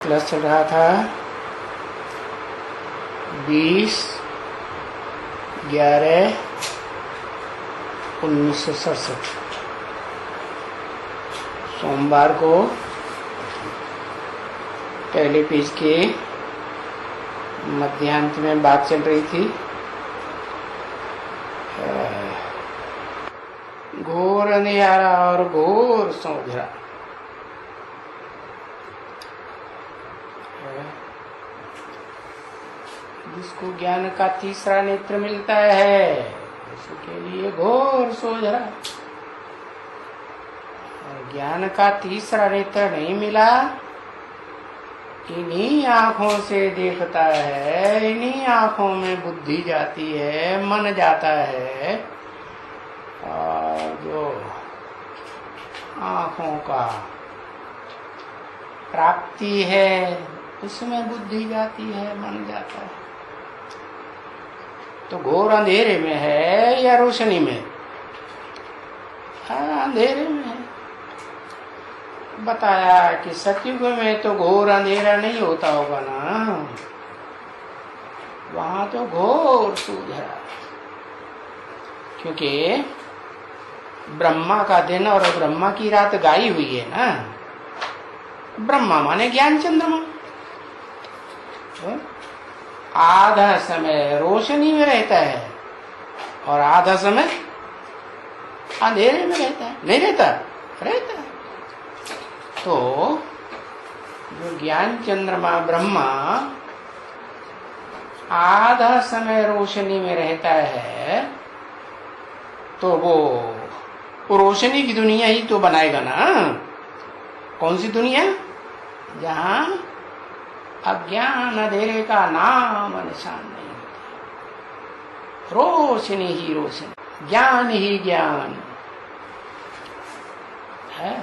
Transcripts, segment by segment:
Class चल रहा था 20/11/1967 सोमवार को पहले पेज के मध्यांत में बात चल रही थी। घोर अंधियारा और घोर सौंधरा। जिसको ज्ञान का तीसरा नेत्र मिलता है उसके लिए घोर सोझरा। ज्ञान का तीसरा नेत्र नहीं मिला, इन्हीं आंखों से देखता है, इन्हीं आंखों में बुद्धि जाती है, मन जाता है, और जो आंखों का प्राप्ति है उसमें बुद्धि जाती है, मन जाता है। तो घोर अंधेरे में है या रोशनी में? अंधेरे में है। बताया कि सतयुग में तो घोर अंधेरा नहीं होता होगा ना, वहां तो घोर सुधरा। क्योंकि ब्रह्मा का दिन और ब्रह्मा की रात गाई हुई है ना। ब्रह्मा माने ज्ञान चंद्रमा। आधा समय रोशनी में रहता है और आधा समय अंधेरे में रहता है। नहीं रहता? रहता है। तो जो ज्ञान चंद्रमा ब्रह्मा आधा समय रोशनी में रहता है, तो वो रोशनी की दुनिया ही तो बनाएगा ना। कौन सी दुनिया? जहां अज्ञान अंधेरे का नाम निशान नहीं होता। रोशनी ही रोशनी, ज्ञान ही ज्ञान है।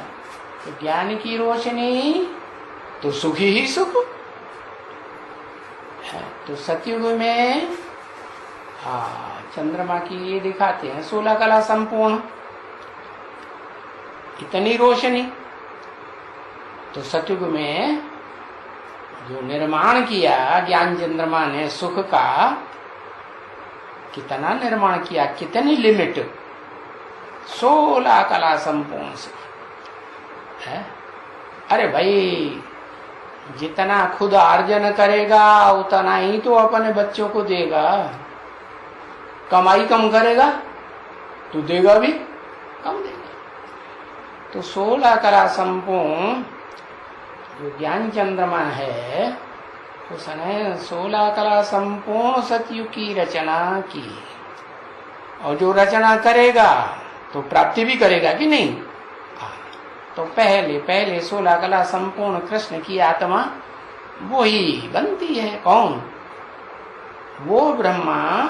तो ज्ञान की रोशनी तो सुख ही सुख है। तो सतयुग में चंद्रमा की ये दिखाते हैं 16 कला संपूर्ण, इतनी रोशनी। तो सतयुग में जो निर्माण किया ज्ञान चंद्रमा ने सुख का, कितना निर्माण किया, कितनी लिमिट, 16 कला संपूर्ण से है। अरे भाई, जितना खुद अर्जन करेगा उतना ही तो अपने बच्चों को देगा। कमाई कम करेगा तो देगा भी कम देगा। तो 16 कला संपूर्ण जो ज्ञान चंद्रमा है, उसने 16 कला संपूर्ण सतयुग की रचना की। और जो रचना करेगा तो प्राप्ति भी करेगा कि नहीं? तो पहले 16 कला संपूर्ण कृष्ण की आत्मा वो ही बनती है। कौन? वो ब्रह्मा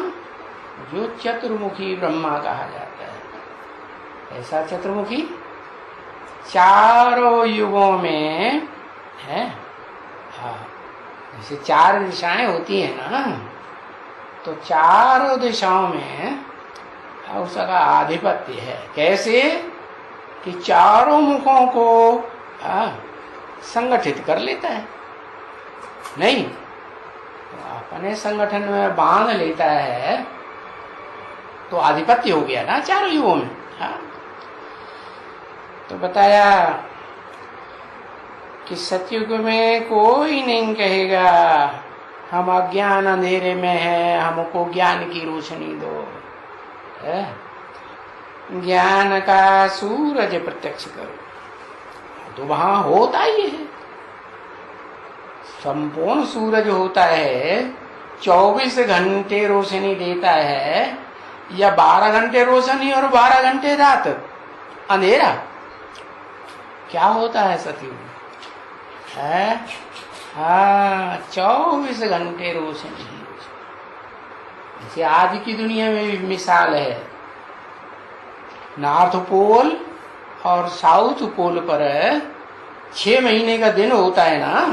जो चतुर्मुखी ब्रह्मा कहा जाता है। ऐसा चतुर्मुखी चारों युगों में है। जैसे 4 दिशाएं होती है ना, तो चारों दिशाओं में उसका आधिपत्य है। कैसे? कि चारों मुखों को संगठित कर लेता है। नहीं तो अपने संगठन में बांध लेता है, तो आधिपत्य हो गया ना चारों युगों में। तो बताया कि सतयुग में कोई नहीं कहेगा हम अज्ञान अंधेरे में है, हमको ज्ञान की रोशनी दो। ज्ञान का सूरज प्रत्यक्ष करो। तो वहां होता ही है, संपूर्ण सूरज होता है। 24 घंटे रोशनी देता है, या 12 घंटे रोशनी और 12 घंटे रात अंधेरा? क्या होता है सतयुग में? 24 घंटे रोशनी। जैसे आज की दुनिया में भी मिसाल है, नॉर्थ पोल और साउथ पोल पर 6 महीने का दिन होता है ना।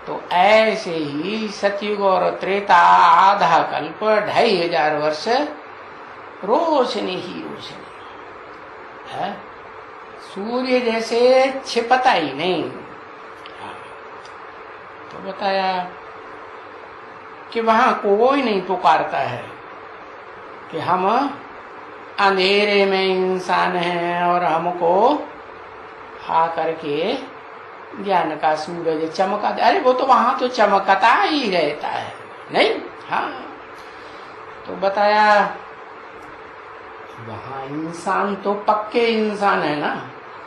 तो ऐसे ही सतयुग और त्रेता आधा कल्प 2500 वर्ष रोशनी ही रोशनी है। सूर्य जैसे छिपता ही नहीं। तो बताया कि वहां कोई नहीं पुकारता है कि हम अंधेरे में इंसान हैं और हमको आकर के ज्ञान का सूरज चमका दे। अरे वो तो वहां तो चमकता ही रहता है, नहीं? हाँ, तो बताया वहां इंसान तो पक्के इंसान है ना,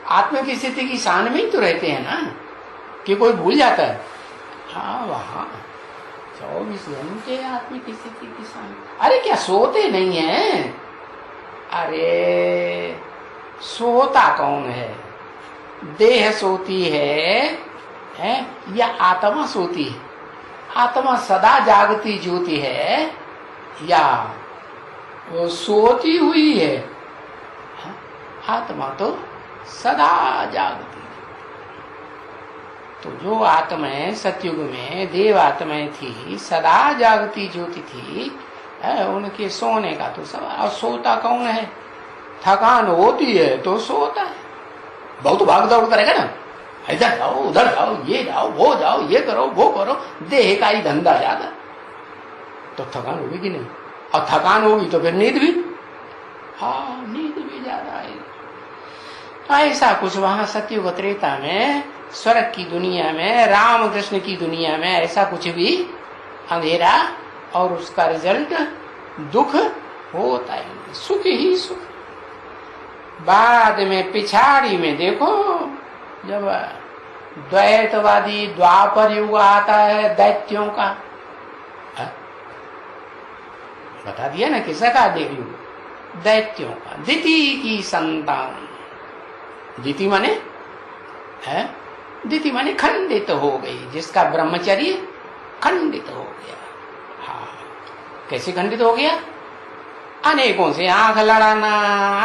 आत्म की स्थिति की शान में ही तो रहते हैं ना, कि कोई भूल जाता है? हाँ, वहां 24 घंटे आत्म की स्थिति की शान। अरे क्या सोते नहीं है? अरे सोता कौन है? देह सोती है या आत्मा सोती है? आत्मा सदा जागती ज्योति है या वो सोती हुई है? आत्मा तो सदा जागती। तो जो आत्माएं सतयुग में देव आत्माएं थी, सदा जागती ज्योति थी, उनके सोने का तो सवाल। और सोता कौन है? थकान होती है तो सोता है, बहुत भाग दौड़ करेगा ना, इधर जाओ उधर जाओ, ये जाओ वो जाओ, ये करो वो करो, देह का ही धंधा ज्यादा, तो थकान होगी कि नहीं? और थकान होगी तो फिर नींद भी, हाँ नींद भी ज्यादा आएगी। तो ऐसा कुछ वहां सतयुग त्रेता में, स्वर्ग की दुनिया में, राम कृष्ण की दुनिया में ऐसा कुछ भी अंधेरा और उसका रिजल्ट दुख होता है, सुख ही सुख। बाद में पिछाड़ी में देखो, जब द्वैतवादी द्वापर युग आता है दैत्यों का, बता दिया ना किसका का देव युग? दैत्यों का, दिति की संतान। दिति माने है, दिति माने खंडित हो गई, जिसका ब्रह्मचर्य खंडित हो गया। हाँ, कैसे खंडित हो गया? अनेकों से आंख लड़ाना,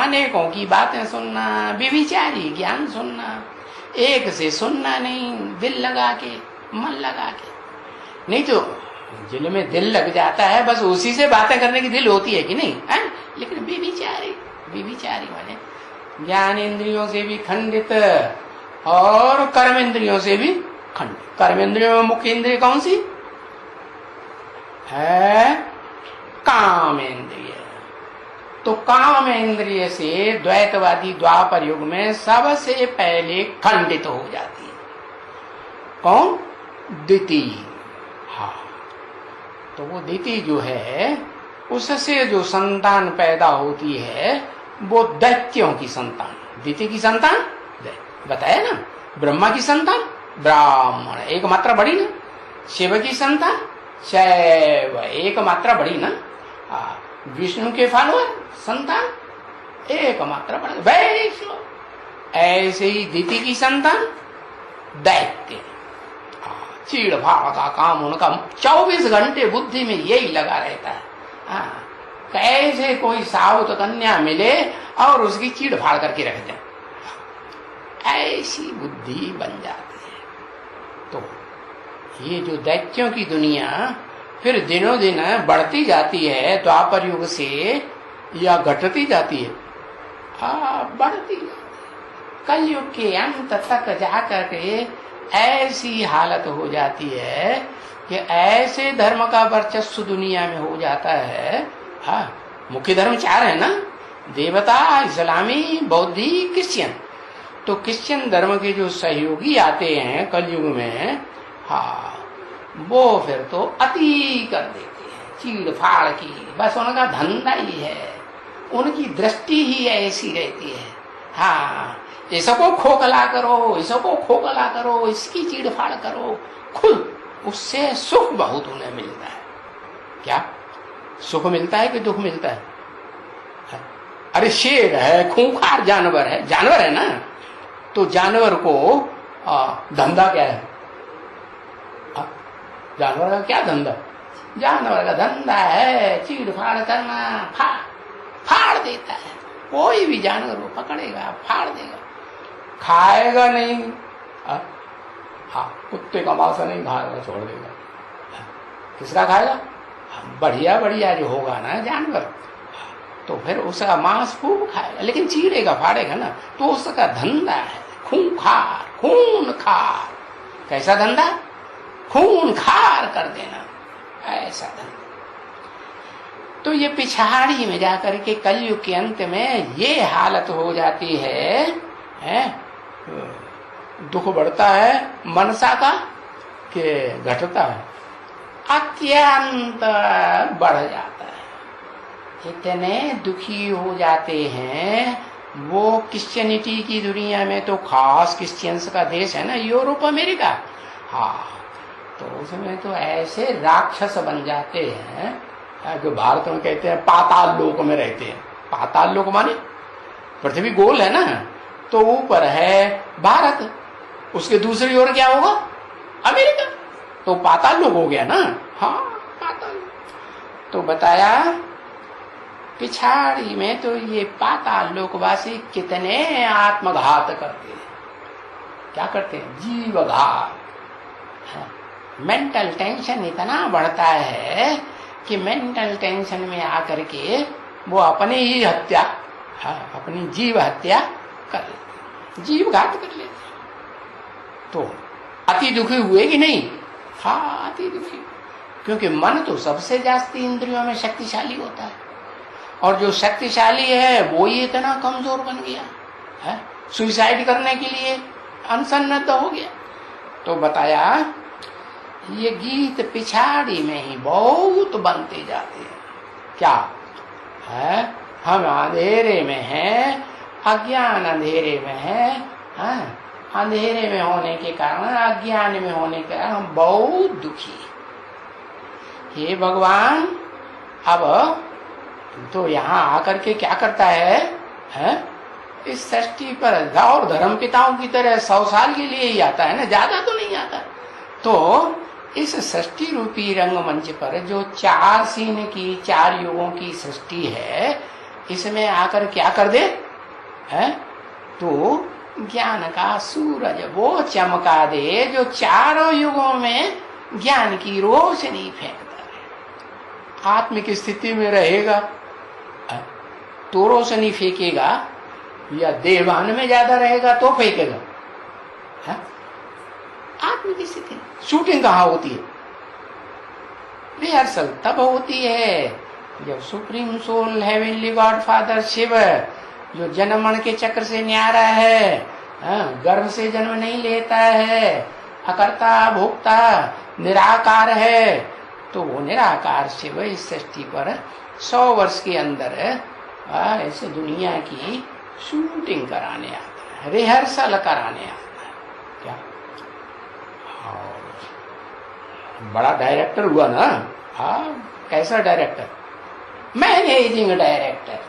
अनेकों की बातें सुनना, विविचारी ज्ञान सुनना, एक से सुनना नहीं, दिल लगा के, मन लगा के। नहीं तो दिल में दिल लग जाता है, बस उसी से बातें करने की दिल होती है कि नहीं है? लेकिन विविचारी, विविचारी माने ज्ञान इंद्रियों से भी खंडित और कर्म इंद्रियों से भी खंडित। कर्म इंद्रियों में मुख्य इंद्रिय कौन सी है? काम इंद्रिय। तो काम इंद्रिय से द्वैतवादी द्वापर युग में सबसे पहले खंडित हो जाती है। कौन? दिति। हाँ, तो वो दिति जो है, उससे जो संतान पैदा होती है वो दैत्यों की संतान। दिति की संतान बताया ना, ब्रह्मा की संतान ब्राह्मण, एक मात्रा बड़ी ना। शिव की संतान शैव, एक मात्रा बड़ी ना। विष्णु के फॉलोअर संतान एक मात्रा बड़ी, वैष्णव। ऐसे ही दिति की संतान दैत्य। चीड़ फाड़ का काम उनका 24 घंटे बुद्धि में यही लगा रहता है। कैसे कोई साउथ कन्या मिले और उसकी चीड़ फाड़ करके रख दे, ऐसी बुद्धि बन जाती है। तो ये जो दैत्यों की दुनिया फिर दिनों दिन बढ़ती जाती है, द्वापर युग से या घटती जाती है? बढ़ती जाती है। कलयुग के अंत तक जाकर के ऐसी हालत हो जाती है कि ऐसे धर्म का वर्चस्व दुनिया में हो जाता है। मुख्य धर्म 4 है ना, देवता, इस्लामी, बौद्धी, क्रिश्चियन। तो क्रिश्चियन धर्म के जो सहयोगी आते हैं कलयुग में, वो फिर तो अति कर देते हैं, चीड़ फाड़ की, बस उनका धंधा ही है, उनकी दृष्टि ही ऐसी रहती है। इसको खोखला करो, इसको खोखला करो, इसकी चीड़ फाड़ करो, खुद उससे सुख बहुत उन्हें मिलता है। क्या सुख मिलता है कि दुख मिलता है? अरे शेर है, खूंखार जानवर है ना, तो जानवर को धंधा क्या है? जानवर का क्या धंधा? जानवर का धंधा है चीड़ फाड़ करना, फाड़ देता है। कोई भी जानवर वो पकड़ेगा, फाड़ देगा, खाएगा नहीं। कुत्ते का मांस नहीं खाएगा, छोड़ देगा। किसका खाएगा? बढ़िया बढ़िया जो होगा ना जानवर, तो फिर उसका मांस खूब खाएगा, लेकिन चीड़ेगा फाड़ेगा ना, तो उसका धंधा है खूंखार, खून खार। कैसा धंधा? खून खार कर देना, ऐसा धन। तो ये पिछाड़ी में जाकर के कलयुग के अंत में ये हालत हो जाती है? दुख बढ़ता है मनसा का कि घटता है? अत्यंत बढ़ जाता है। इतने दुखी हो जाते हैं। वो क्रिश्चियनिटी की दुनिया में तो खास क्रिश्चियंस का देश है ना, यूरोप अमेरिका, हाँ, तो उसमें तो ऐसे राक्षस बन जाते हैं जो भारत में कहते हैं पाताल लोक में रहते हैं। पाताल लोक माने पृथ्वी गोल है ना, तो ऊपर है भारत, उसके दूसरी ओर क्या होगा? अमेरिका, तो पाताल लोक हो गया ना। हाँ, पाताल। तो बताया पिछाड़ी में तो ये पाताल लोकवासी कितने आत्मघात करते हैं। क्या करते हैं? जीवघात। मेंटल टेंशन इतना बढ़ता है कि मेंटल टेंशन में आकर के वो अपनी ही हत्या, अपनी जीव हत्या कर लेते, जीव घात कर लेते। तो अति दुखी हुए कि नहीं? हाँ, अति दुखी, क्योंकि मन तो सबसे जास्ती इंद्रियों में शक्तिशाली होता है, और जो शक्तिशाली है वो ही इतना कमजोर बन गया है, सुसाइड करने के लिए अनसन्नद्ध हो गया। तो बताया ये गीत पिछाड़ी में ही बहुत बनते जाते हैं। क्या है? हम अंधेरे में हैं, अज्ञान अंधेरे में है, अंधेरे में होने के कारण, अज्ञान में होने के कारण हम बहुत दुखी। हे भगवान, अब तो यहाँ आकर के क्या करता है? इस सृष्टि पर और धर्म पिताओं की तरह 100 साल के लिए ही आता है ना, ज्यादा तो नहीं आता। तो इस सृष्टि रूपी रंगमंच पर जो 4 सीन की, 4 युगों की सृष्टि है, इसमें आकर क्या कर दे है? तो ज्ञान का सूरज वो चमका दे जो चारों युगों में ज्ञान की रोशनी फेंकता है। आत्मिक स्थिति में रहेगा तो रोशनी फेंकेगा, या देवान में ज्यादा रहेगा तो फेंकेगा? आत्मिक स्थिति। शूटिंग कहाँ होती है? रिहर्सल तब होती है जब supreme soul heavenly God father Shiva, जो जन्म मरण के चक्र से न्यारा है, गर्भ से जन्म नहीं लेता है, अकर्ता भोक्ता निराकार है, तो वो निराकार शिव इस सृष्टि पर 100 वर्ष के अंदर ऐसे दुनिया की शूटिंग कराने आता है, रिहर्सल कराने आता है। क्या बड़ा डायरेक्टर हुआ ना? हाँ, कैसा डायरेक्टर? Managing director.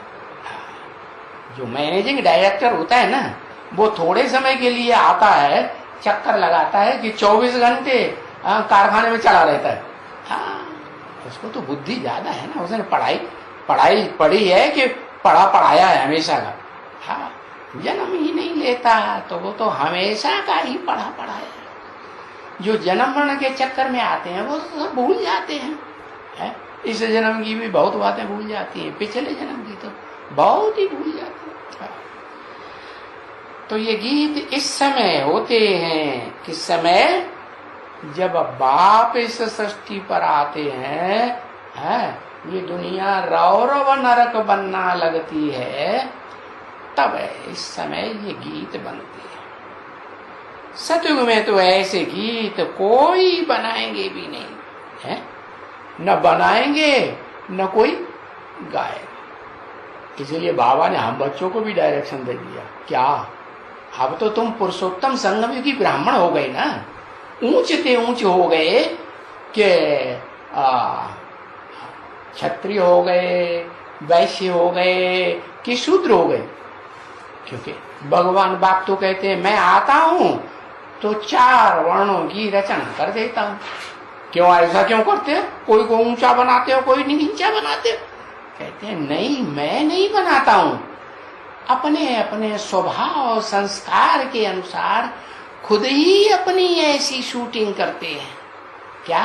जो मैनेजिंग डायरेक्टर होता है ना, वो थोड़े समय के लिए आता है, चक्कर लगाता है कि 24 घंटे कारखाने में चला रहता है। हाँ, उसको तो बुद्धि ज्यादा है ना, उसने पढ़ाई पढ़ी है कि पढ़ाया है हमेशा का। हाँ, जन्म ही नहीं लेता तो वो तो हमेशा का ही पढ़ा है। जो जन्म मरण के चक्कर में आते हैं वो सब भूल जाते हैं, है? इस जन्म की भी बहुत बातें भूल जाती हैं, पिछले जन्म की तो बहुत ही भूल जाते हैं। तो ये गीत इस समय होते हैं, किस समय? जब बाप इस सृष्टि पर आते हैं, ये दुनिया रौरव नरक बनना लगती है, तब इस समय ये गीत बनते हैं। सतयुग में तो ऐसे गीत कोई बनाएंगे भी नहीं है, न बनाएंगे न कोई गाएगा। इसलिए बाबा ने हम बच्चों को भी डायरेक्शन दे दिया। क्या अब तो तुम पुरुषोत्तम संगम की ब्राह्मण हो गए ना, ऊंचते ऊंच हो गए कि क्षत्रिय हो गए, वैश्य हो गए कि शूद्र हो गए। क्योंकि भगवान बाप तो कहते हैं मैं आता हूं तो 4 वर्णों की रचना कर देता हूं। क्यों ऐसा क्यों करते हो? कोई को ऊंचा बनाते हो, कोई नीचा बनाते हो? कहते हैं नहीं, मैं नहीं बनाता हूं, अपने अपने स्वभाव संस्कार के अनुसार खुद ही अपनी ऐसी शूटिंग करते हैं। क्या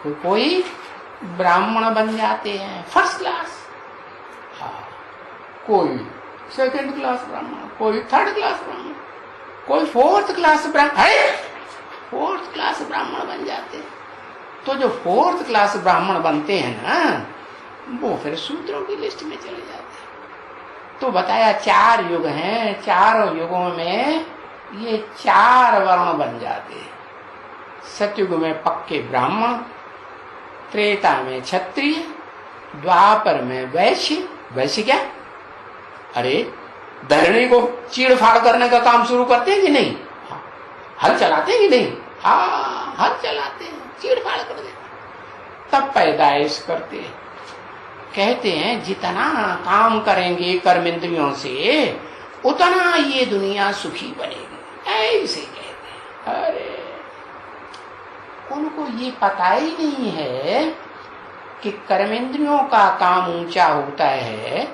कोई ब्राह्मण बन जाते हैं फर्स्ट क्लास, हाँ, कोई सेकंड क्लास ब्राह्मण, कोई थर्ड क्लास ब्राह्मण, कोई 4th क्लास ब्राह्मण। 4th क्लास ब्राह्मण बन जाते हैं। तो जो 4th क्लास ब्राह्मण बनते हैं ना, वो फिर शूद्रों की लिस्ट में चले जाते हैं। तो बताया 4 युग हैं, चारों युगों में ये 4 वर्ण बन जाते हैं। सतयुग में पक्के ब्राह्मण, त्रेता में क्षत्रिय, द्वापर में वैश्य। वैश्य क्या? अरे धरणी को चीड़ फाड़ करने का काम शुरू करते हैं कि नहीं? हल चलाते हैं कि नहीं? हाँ, हल चलाते हैं, चीड़ फाड़ कर देते हैं। तब पैदाइश करते हैं। कहते हैं जितना काम करेंगे कर्मेंद्रियों से उतना ये दुनिया सुखी बनेगी, ऐसे कहते हैं। अरे उनको ये पता ही नहीं है कि कर्मेंद्रियों का काम ऊंचा होता है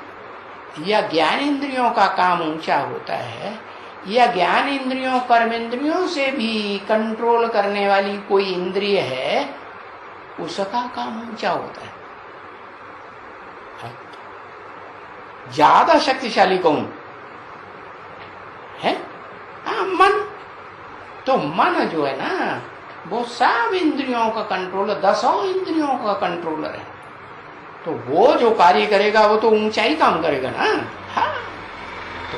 या ज्ञानेंद्रियों का काम ऊंचा होता है, या ज्ञान इंद्रियों कर्मेंद्रियों से भी कंट्रोल करने वाली कोई इंद्रिय है, उसका काम ऊंचा होता है। ज्यादा शक्तिशाली कौन है? मन। तो मन जो है ना, वो सब इंद्रियों का कंट्रोलर, 10 इंद्रियों का कंट्रोलर है। तो वो जो कार्य करेगा वो तो ऊंचा ही काम करेगा ना। हाँ, तो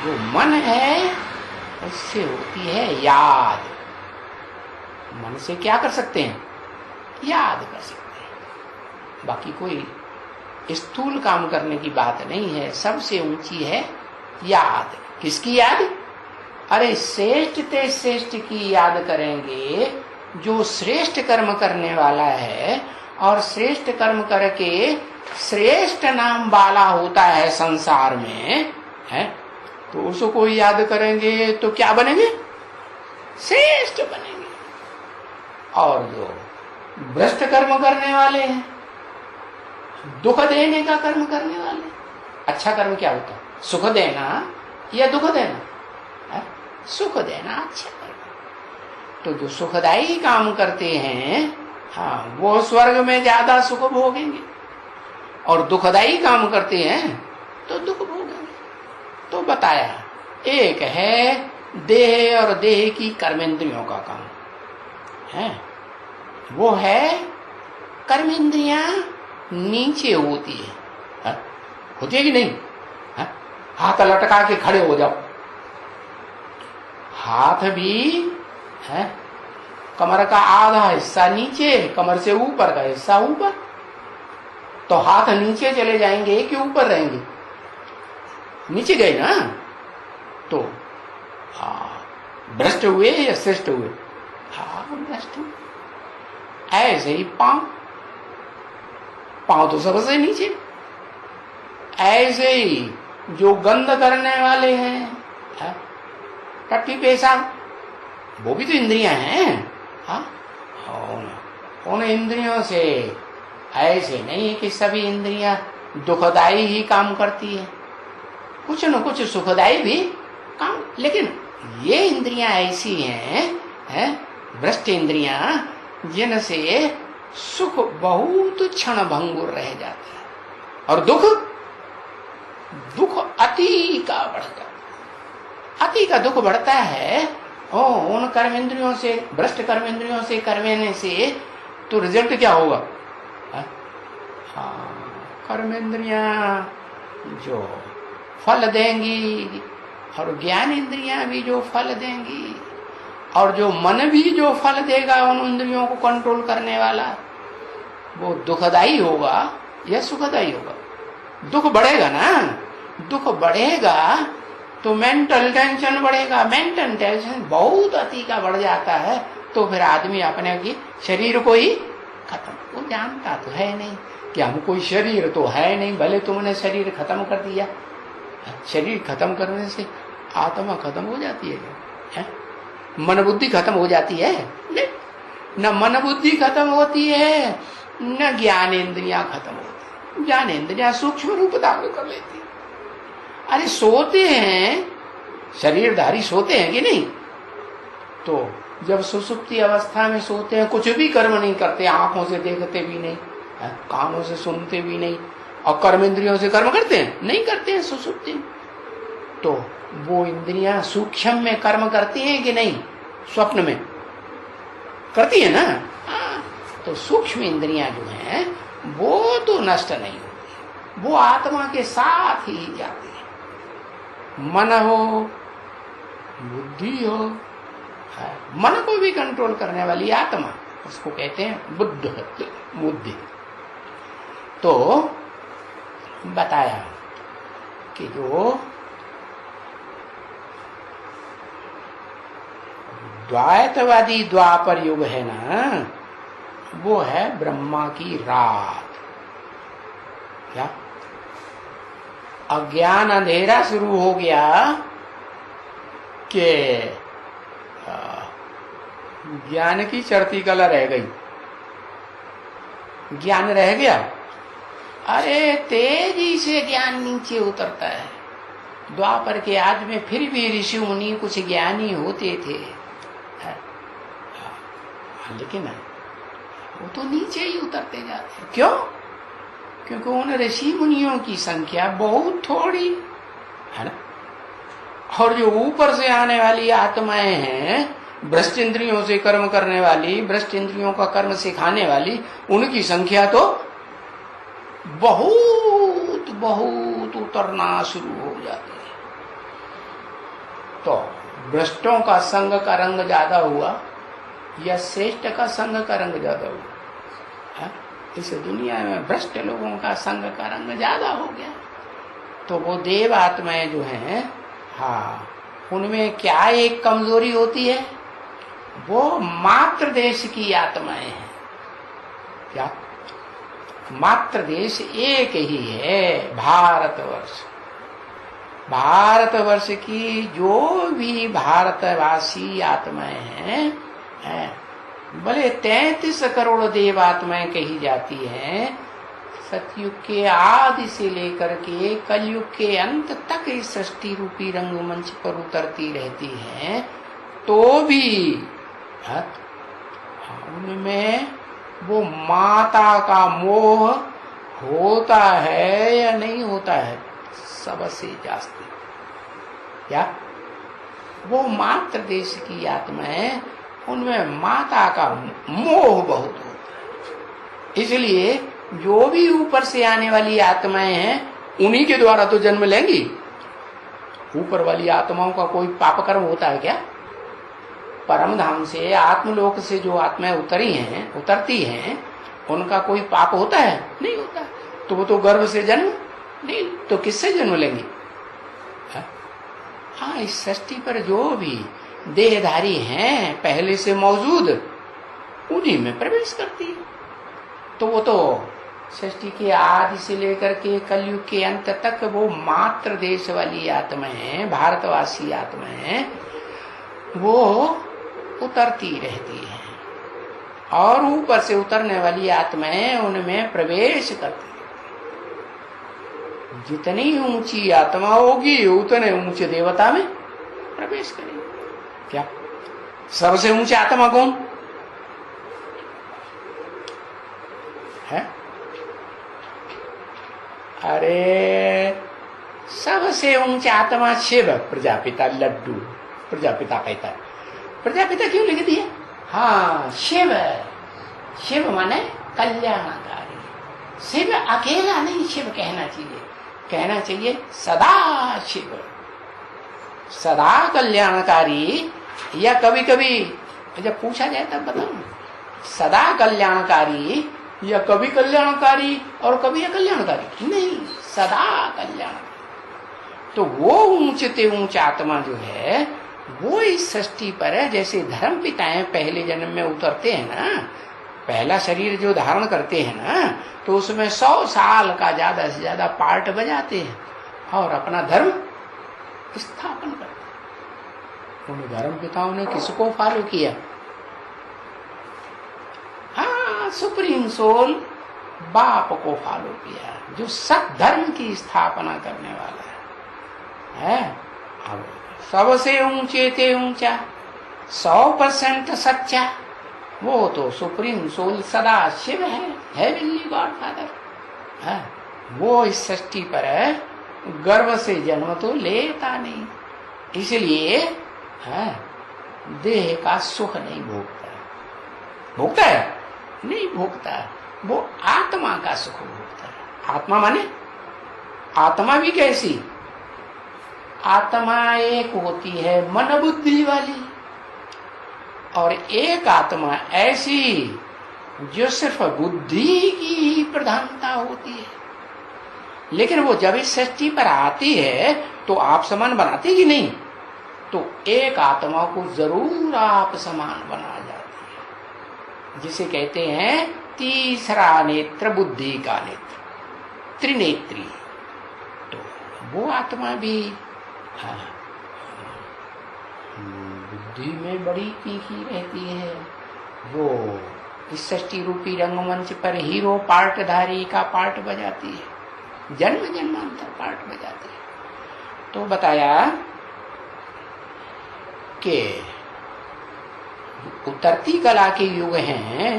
जो मन है उससे होती है याद। मन से क्या कर सकते हैं? याद कर सकते हैं। बाकी कोई स्थूल काम करने की बात नहीं है। सबसे ऊंची है याद। किसकी याद? अरे श्रेष्ठ ते श्रेष्ठ की याद करेंगे, जो श्रेष्ठ कर्म करने वाला है और श्रेष्ठ कर्म करके श्रेष्ठ नाम वाला होता है संसार में, है तो उसको याद करेंगे तो क्या बनेंगे? श्रेष्ठ बनेंगे। और जो भ्रष्ट कर्म करने वाले हैं, दुख देने का कर्म करने वाले, अच्छा कर्म क्या होता है? सुख देना या दुख देना? है? सुख देना अच्छा कर्म। तो जो सुखदायी काम करते हैं, हाँ, वो स्वर्ग में ज्यादा सुख भोगेंगे, और दुखदायी काम करते हैं तो दुख भोगेंगे। तो बताया एक है देह और देह की कर्मेंद्रियों का काम है, वो है कर्मेंद्रियां नीचे होती है, होती है कि नहीं? है? हाथ लटका के खड़े हो जाओ, हाथ भी है, कमर का आधा हिस्सा नीचे, कमर से ऊपर का हिस्सा ऊपर। तो हाथ नीचे चले जाएंगे कि ऊपर रहेंगे? नीचे गए ना। तो भ्रष्ट हुए या श्रेष्ठ हुए? हाँ, भ्रष्ट हुए। ऐसे ही पांव, पांव तो सबसे नीचे। ऐसे ही जो गंध करने वाले हैं, टट्टी पेशाब, वो भी तो इंद्रियां हैं। हाँ, उन इंद्रियों से ऐसे नहीं कि सभी इंद्रियां दुखदायी ही काम करती है, कुछ न कुछ सुखदायी भी काम। लेकिन ये इंद्रियां ऐसी हैं, भ्रष्ट इंद्रियां, जिनसे सुख बहुत क्षण भंगुर रह जाता है और दुख अति का बढ़ जाता है। अति का दुख बढ़ता है उन कर्मेंद्रियों से, भ्रष्ट कर्मेंद्रियों से करने से। तो रिजल्ट क्या होगा? हाँ, कर्मेंद्रियां जो फल देंगी और ज्ञान इंद्रियां भी जो फल देंगी, और जो मन भी जो फल देगा उन इंद्रियों को कंट्रोल करने वाला, वो दुखदायी होगा या सुखदायी होगा? दुख बढ़ेगा ना। दुख बढ़ेगा तो मेंटल टेंशन बढ़ेगा। मेंटल टेंशन बहुत अति का बढ़ जाता है तो फिर आदमी अपने की शरीर को ही खत्म, वो जानता तो है नहीं कि हम कोई शरीर तो है नहीं। भले तुमने शरीर खत्म कर दिया, शरीर खत्म करने से आत्मा खत्म हो जाती है? मन बुद्धि खत्म हो जाती है? नहीं, न मन बुद्धि खत्म होती है, न ज्ञान इंद्रियां खत्म होती। ज्ञान इंद्रियां सूक्ष्म रूप धारण कर लेती। अरे सोते हैं, शरीरधारी सोते हैं कि नहीं? तो जब सुसुप्ति अवस्था में सोते हैं, कुछ भी कर्म नहीं करते, आंखों से देखते भी नहीं, कानों से सुनते भी नहीं, और कर्म इंद्रियों से कर्म करते हैं? नहीं करते हैं सुसुप्ति। तो वो इंद्रियां सूक्ष्म में कर्म करती हैं कि नहीं? स्वप्न में करती है ना। हाँ, तो सूक्ष्म इंद्रियां जो हैं वो तो नष्ट नहीं होती, वो आत्मा के साथ ही जाती है। मन हो, बुद्धि हो, मन को भी कंट्रोल करने वाली आत्मा, उसको कहते हैं बुद्धि। तो बताया कि जो द्वैतवादी द्वापर युग है ना, वो है ब्रह्मा की रात। क्या अज्ञान अंधेरा शुरू हो गया कि ज्ञान की चढ़ती कला रह गई, ज्ञान रह गया। अरे तेजी से ज्ञान नीचे उतरता है। द्वापर के आदि में फिर भी ऋषि मुनि कुछ ज्ञानी होते थे, लेकिन वो तो नीचे ही उतरते जाते। क्यों? क्योंकि उन ऋषि मुनियों की संख्या बहुत थोड़ी है ना, और जो ऊपर से आने वाली आत्माएं हैं, भ्रष्ट इंद्रियों से कर्म करने वाली, भ्रष्ट इंद्रियों का कर्म सिखाने वाली, उनकी संख्या तो बहुत बहुत उतरना शुरू हो जाती है। तो भ्रष्टों का संग का रंग ज्यादा हुआ या श्रेष्ठ का संग का रंग ज्यादा हुआ? इस दुनिया में भ्रष्ट लोगों का संग का रंग ज्यादा हो गया। तो वो देव आत्माएं जो हैं, हाँ, उनमें क्या एक कमजोरी होती है, वो मात्र देश की आत्माएं हैं। क्या? मात्र देश एक ही है, भारतवर्ष। भारतवर्ष की जो भी भारतवासी आत्माएं हैं, भले 33 करोड़ देव आत्माएं कही जाती हैं, सतयुग के आदि से लेकर के कलयुग के अंत तक इस सृष्टि रूपी रंगमंच पर उतरती रहती हैं, तो भी उनमें वो माता का मोह होता है या नहीं होता है? सबसे जास्ती। क्या? वो मात्र देश की आत्माएं, उनमें माता का मोह बहुत होता है। इसलिए जो भी ऊपर से आने वाली आत्माएं हैं, उन्हीं के द्वारा तो जन्म लेंगी। ऊपर वाली आत्माओं का कोई पाप कर्म होता है क्या? परम धाम से, आत्मलोक से जो आत्माएं उतरती हैं, उनका कोई पाप होता है? नहीं होता। तो वो तो गर्भ से जन्म नहीं, तो किससे जन्म लेंगे? हाँ, इस सृष्टि पर जो भी देहधारी हैं पहले से मौजूद, उन्हीं में प्रवेश करती है। तो वो तो सृष्टि के आदि से लेकर के कलयुग के अंत तक वो मात्र देश वाली आत्माएं, भारतवासी आत्माएं, वो उतरती रहती हैं, और ऊपर से उतरने वाली आत्माएं उनमें प्रवेश करती हैं। जितनी ऊंची आत्मा होगी, उतने ऊंचे देवता में प्रवेश करेगी। क्या? सबसे ऊंची आत्मा कौन है? अरे सबसे ऊंचा आत्मा शिव, प्रजापिता लड्डू, प्रजापिता कहता है। प्रजापिता क्यों लिख दिए? हाँ, शिव। शिव माने कल्याणकारी। शिव अकेला नहीं शिव कहना चाहिए, कहना चाहिए सदा शिव, सदा कल्याणकारी। या कभी कभी जब पूछा जाए तब बताओ, सदा कल्याणकारी या कभी कल्याणकारी और कभी अकल्याणकारी? नहीं, सदा कल्याणकारी। तो वो ऊंचते ऊंच आत्मा जो है, वो इस सृष्टि पर है। जैसे धर्म पिताएं पहले जन्म में उतरते हैं ना, पहला शरीर जो धारण करते हैं ना, तो उसमें 100 साल का ज्यादा से ज्यादा पार्ट बजाते हैं और अपना धर्म स्थापन करते हैं। उन धर्म पिताओं ने किसको फॉलो किया? हाँ, सुप्रीम सोल बाप को फॉलो किया, जो सत धर्म की स्थापना करने वाला है। अब सबसे ऊंचे ते ऊंचा, 100% सच्चा, वो तो सुप्रीम सोल सदा शिव है, हेवनली गॉडफादर है। वो इस सृष्टि पर गर्भ से जन्म तो लेता नहीं, इसलिए देह का सुख नहीं भोगता। भोगता है? नहीं भोगता, वो आत्मा का सुख भोगता है। आत्मा माने आत्मा भी कैसी? आत्मा एक होती है मन बुद्धि वाली, और एक आत्मा ऐसी जो सिर्फ बुद्धि की ही प्रधानता होती है। लेकिन वो जब इस सृष्टि पर आती है तो आप समान बनाती कि नहीं? तो एक आत्मा को जरूर आप समान बना जाती है, जिसे कहते हैं तीसरा नेत्र बुद्धि का नेत्र, त्रिनेत्री। तो वो आत्मा भी बुद्धि में बड़ी तीखी रहती है। वो इस सृष्टि रूपी रंगमंच पर हीरो पार्टधारी का पार्ट बजाती है, जन्म जन्मांतर पार्ट बजाती है। तो बताया कि उतरती कला के युग हैं,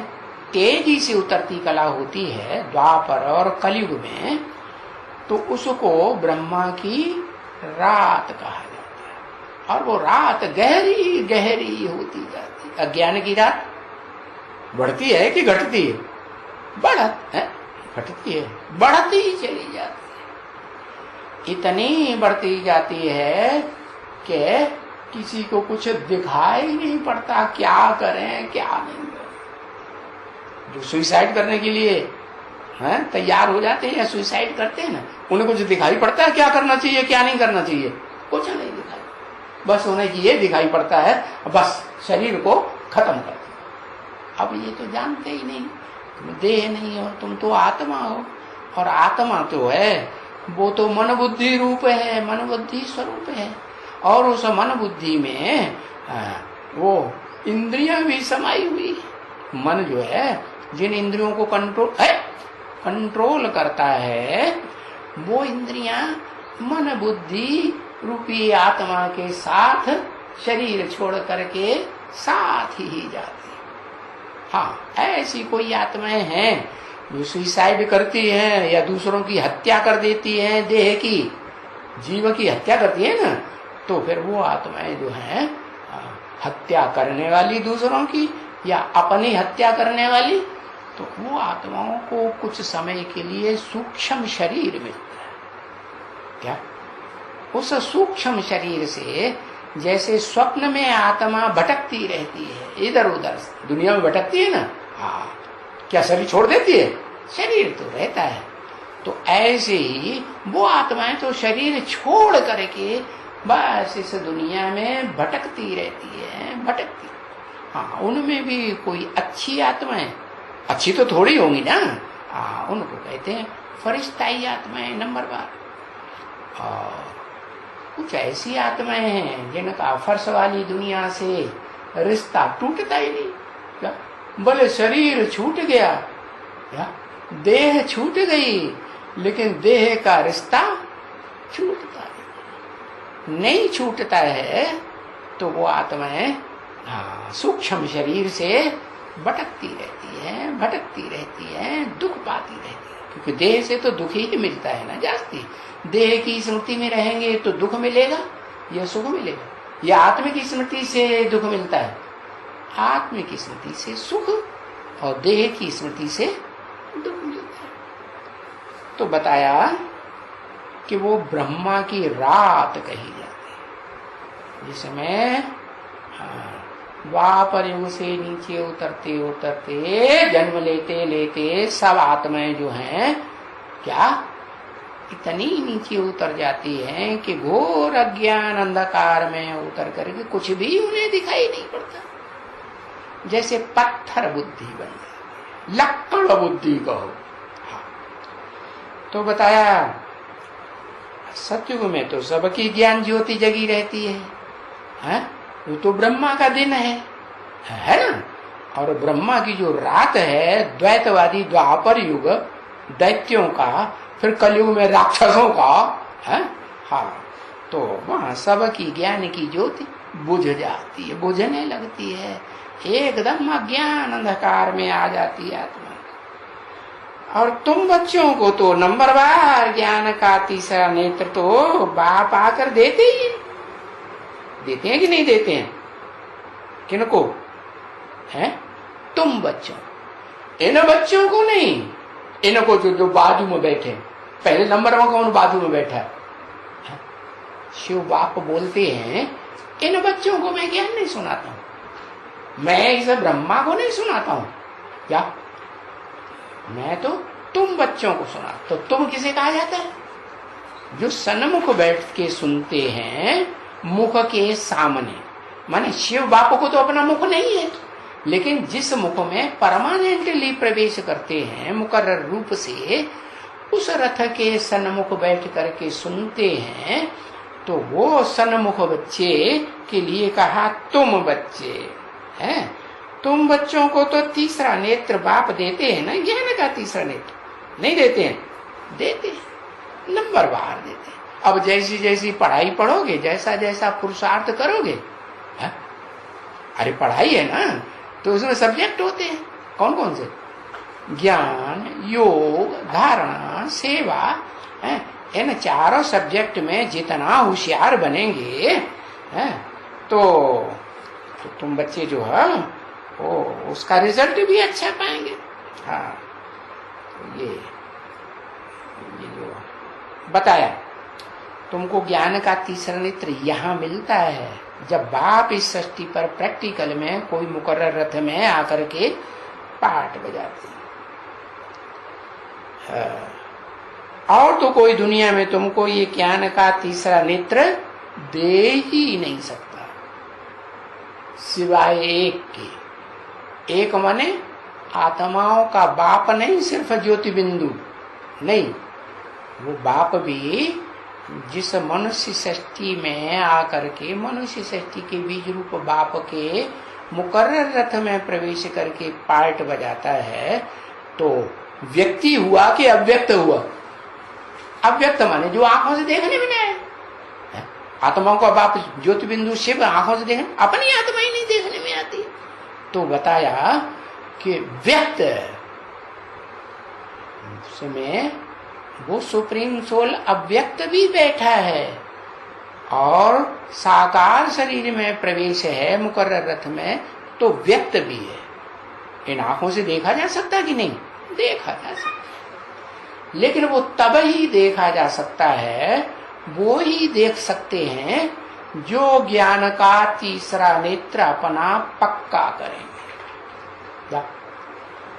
तेजी से उतरती कला होती है द्वापर और कलयुग में, तो उसको ब्रह्मा की रात कहा जाता है। और वो रात गहरी गहरी होती जाती है। अज्ञान की रात बढ़ती है कि घटती है? बढ़त है, घटती है, बढ़ती ही चली जाती है। इतनी बढ़ती जाती है कि किसी को कुछ दिखाई नहीं पड़ता, क्या करें क्या नहीं करें। जो सुइसाइड करने के लिए तैयार हो जाते हैं या सुइसाइड करते हैं ना, उन्हें कुछ दिखाई पड़ता है क्या करना चाहिए क्या नहीं करना चाहिए? कुछ नहीं दिखाई, बस उन्हें ये दिखाई पड़ता है बस शरीर को खत्म कर। अब ये तो जानते ही नहीं, तुम देह नहीं हो, तुम तो आत्मा हो, और आत्मा तो है वो तो मन बुद्धि रूप है, मन बुद्धि स्वरूप है। और उस मन बुद्धि में वो इंद्रियां भी समाई हुई। मन जो है जिन इंद्रियों को कंट्रोल करता है, वो इंद्रियां मन बुद्धि रूपी आत्मा के साथ शरीर छोड़ करके साथ ही जाती। हाँ, ऐसी कोई आत्माएं हैं जो सुसाइड करती हैं या दूसरों की हत्या कर देती हैं, देह की, जीव की हत्या करती है ना, तो फिर वो आत्माएं जो हैं हत्या करने वाली दूसरों की या अपनी हत्या करने वाली, तो वो आत्माओं को कुछ समय के लिए सूक्ष्म शरीर मिलता है। क्या? उस सूक्ष्म शरीर से जैसे स्वप्न में आत्मा भटकती रहती है, इधर उधर दुनिया में भटकती है ना, हाँ, क्या शरीर छोड़ देती है? शरीर तो रहता है। तो ऐसे ही वो आत्माएं तो शरीर छोड़ करके बस इस दुनिया में भटकती रहती है, भटकती। हाँ, उनमें भी कोई अच्छी आत्माएं, अच्छी तो थोड़ी होंगी ना, हाँ, उनको कहते हैं फरिश्ताई आत्माएं नंबरवार। और कुछ ऐसी आत्माएं हैं जिनका फर्श वाली दुनिया से रिश्ता टूटता ही नहीं। क्या? भले शरीर छूट गया या देह छूट गई, लेकिन देह का रिश्ता छूटता नहीं छूटता है। तो वो आत्माएं सूक्ष्म शरीर से भटकती रहती है, भटकती रहती है, दुख पाती रहती है, क्योंकि देह से तो दुख ही मिलता है ना जास्ती। देह की स्मृति में रहेंगे तो दुख मिलेगा या सुख मिलेगा? या आत्म की स्मृति से दुख मिलता है? आत्म की स्मृति से सुख, और देह की स्मृति से दुख मिलता है। तो बताया कि वो ब्रह्मा की रात कही जाती है, जिसमें द्वापर युग से नीचे उतरते उतरते जन्म लेते लेते सब आत्माएं जो हैं क्या इतनी नीचे उतर जाती हैं कि घोर अज्ञान अंधकार में उतर करके कुछ भी उन्हें दिखाई नहीं पड़ता, जैसे पत्थर बुद्धि बन जाती, लक्कड़ बुद्धि कहो। हाँ। तो बताया सतयुग में तो सबकी ज्ञान ज्योति जगी रहती है, वो तो ब्रह्मा का दिन है ना। और ब्रह्मा की जो रात है, द्वैतवादी द्वापर युग दैत्यों का, फिर कलयुग में राक्षसों का है। हाँ, तो वहां सबकी ज्ञान की ज्योति बुझ जाती है, बुझने लगती है, एकदम अज्ञान अंधकार में आ जाती है आत्मा। और तुम बच्चों को तो नंबरवार ज्ञान का तीसरा नेत्र तो बाप आकर देते ही, देते हैं कि नहीं देते हैं? किनको है? तुम बच्चों, इन बच्चों को नहीं, इनको जो बाजू में बैठे, पहले नंबर में कौन बाजू में बैठा है? शिव बाप बोलते हैं इन बच्चों को मैं ज्ञान नहीं सुनाता हूं, मैं इस ब्रह्मा को नहीं सुनाता हूं, क्या मैं तो तुम बच्चों को सुना। तो तुम किसे कहा जाता है? जो सन्मुख बैठ के सुनते हैं, मुख के सामने। माने शिव बाप को तो अपना मुख नहीं है, लेकिन जिस मुख में परमानेंटली प्रवेश करते हैं मुकर्रर रूप से, उस रथ के सन्मुख बैठ करके सुनते हैं, तो वो सन्मुख बच्चे के लिए कहा तुम बच्चे हैं। तुम बच्चों को तो तीसरा नेत्र बाप देते हैं ना, ज्ञान का तीसरा नेत्र नहीं देते हैं? देते हैं, नंबर बाहर देते हैं। अब जैसी जैसी पढ़ाई पढ़ोगे, जैसा जैसा पुरुषार्थ करोगे, है? अरे पढ़ाई है ना, तो उसमें सब्जेक्ट होते हैं, कौन कौन से? ज्ञान, योग, धारणा, सेवा, है? इन चारों सब्जेक्ट में जितना होशियार बनेंगे, है? तो तुम बच्चे जो है वो उसका रिजल्ट भी अच्छा पाएंगे। हाँ, तो ये जो बताया, तुमको ज्ञान का तीसरा नेत्र यहाँ मिलता है जब बाप इस सृष्टि पर प्रैक्टिकल में कोई मुकर्रर रथ में आकर के पाठ बजाते हैं। और तो कोई दुनिया में तुमको ये ज्ञान का तीसरा नेत्र दे ही नहीं सकता, सिवाय एक के। एक माने आत्माओं का बाप नहीं, सिर्फ ज्योति बिंदु नहीं, वो बाप भी जिस मनुष्य सृष्टि में आकर के मनुष्य सृष्टि के बीज रूप बाप के मुकर्रर रथ में प्रवेश करके पार्ट बजाता है, तो व्यक्ति हुआ कि अव्यक्त हुआ? अव्यक्त माने जो आंखों से देखने में नहीं आए। आत्माओं का बाप ज्योति बिंदु शिव आंखों से देखने, अपनी आत्मा ही नहीं देखने में आती। तो बताया कि व्यक्त में वो सुप्रीम सोल अव्यक्त भी बैठा है और साकार शरीर में प्रवेश है मुकर्रर रथ में, तो व्यक्त भी है। इन आंखों से देखा जा सकता कि नहीं? देखा जा सकता, लेकिन वो तब ही देखा जा सकता है, वो ही देख सकते हैं जो ज्ञान का तीसरा नेत्र अपना पक्का करेंगे।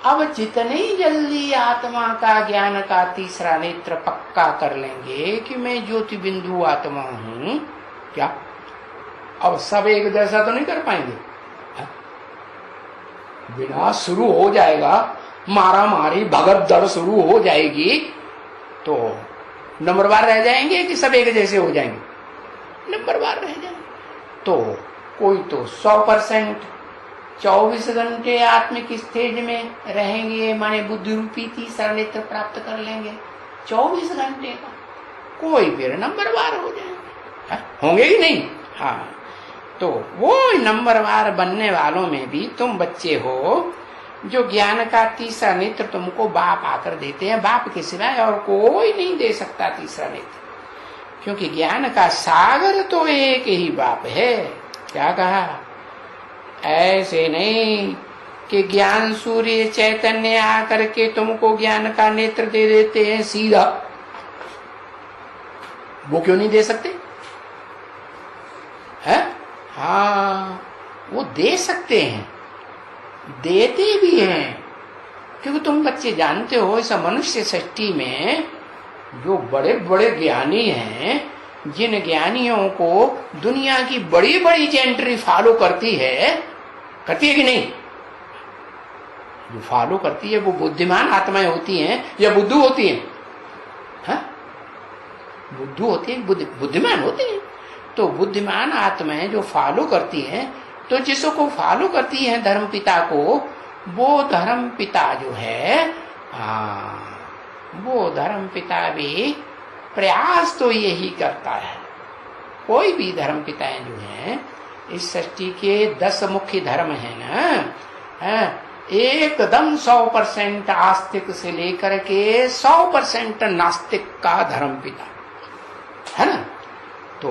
अब जितनी जल्दी आत्मा का ज्ञान का तीसरा नेत्र पक्का कर लेंगे कि मैं ज्योति बिंदु आत्मा हूं, क्या अब सब एक जैसा तो नहीं कर पाएंगे? बिना शुरू हो जाएगा, मारा मारी भगत दड़ शुरू हो जाएगी, तो नंबरवार रह जाएंगे कि सब एक जैसे हो जाएंगे? नंबरवार रह जाएंगे। तो कोई तो 100% 24 घंटे आत्मिक स्टेज में रहेंगे, माने बुद्धि रूपी तीसरा नेत्र प्राप्त कर लेंगे 24 घंटे का। कोई फिर नंबरवार हो जाएंगे, होंगे ही नहीं। हाँ, तो वो नंबरवार बनने वालों में भी तुम बच्चे हो, जो ज्ञान का तीसरा नेत्र तुमको बाप आकर देते हैं। बाप के सिवाय और कोई नहीं दे सकता तीसरा नेत्र, क्योंकि ज्ञान का सागर तो एक ही बाप है। क्या कहा? ऐसे नहीं कि ज्ञान सूर्य चैतन्य आकर के तुमको ज्ञान का नेत्र दे देते हैं सीधा। वो क्यों नहीं दे सकते? है? हाँ, वो दे सकते हैं, देते भी हैं, क्योंकि तुम बच्चे जानते हो इस मनुष्य सृष्टि में जो बड़े बड़े ज्ञानी हैं, जिन ज्ञानियों को दुनिया की बड़ी बड़ी जेंट्री फॉलो करती है कि नहीं? जो फॉलो करती है वो बुद्धिमान आत्माएं होती हैं या बुद्धू होती हैं? हाँ? बुद्धू होती है, बुद्धिमान होती हैं। तो बुद्धिमान आत्माएं जो फॉलो करती हैं, तो जिसको फॉलो करती हैं धर्म पिता को, वो धर्म पिता जो है, वो धर्म पिता भी प्रयास तो यही करता है। कोई भी धर्म पिताएं जो हैं, इस सृष्टि के 10 मुख्य धर्म है ना, एकदम 100% आस्तिक से लेकर के 100% नास्तिक का धर्म पिता है ना। तो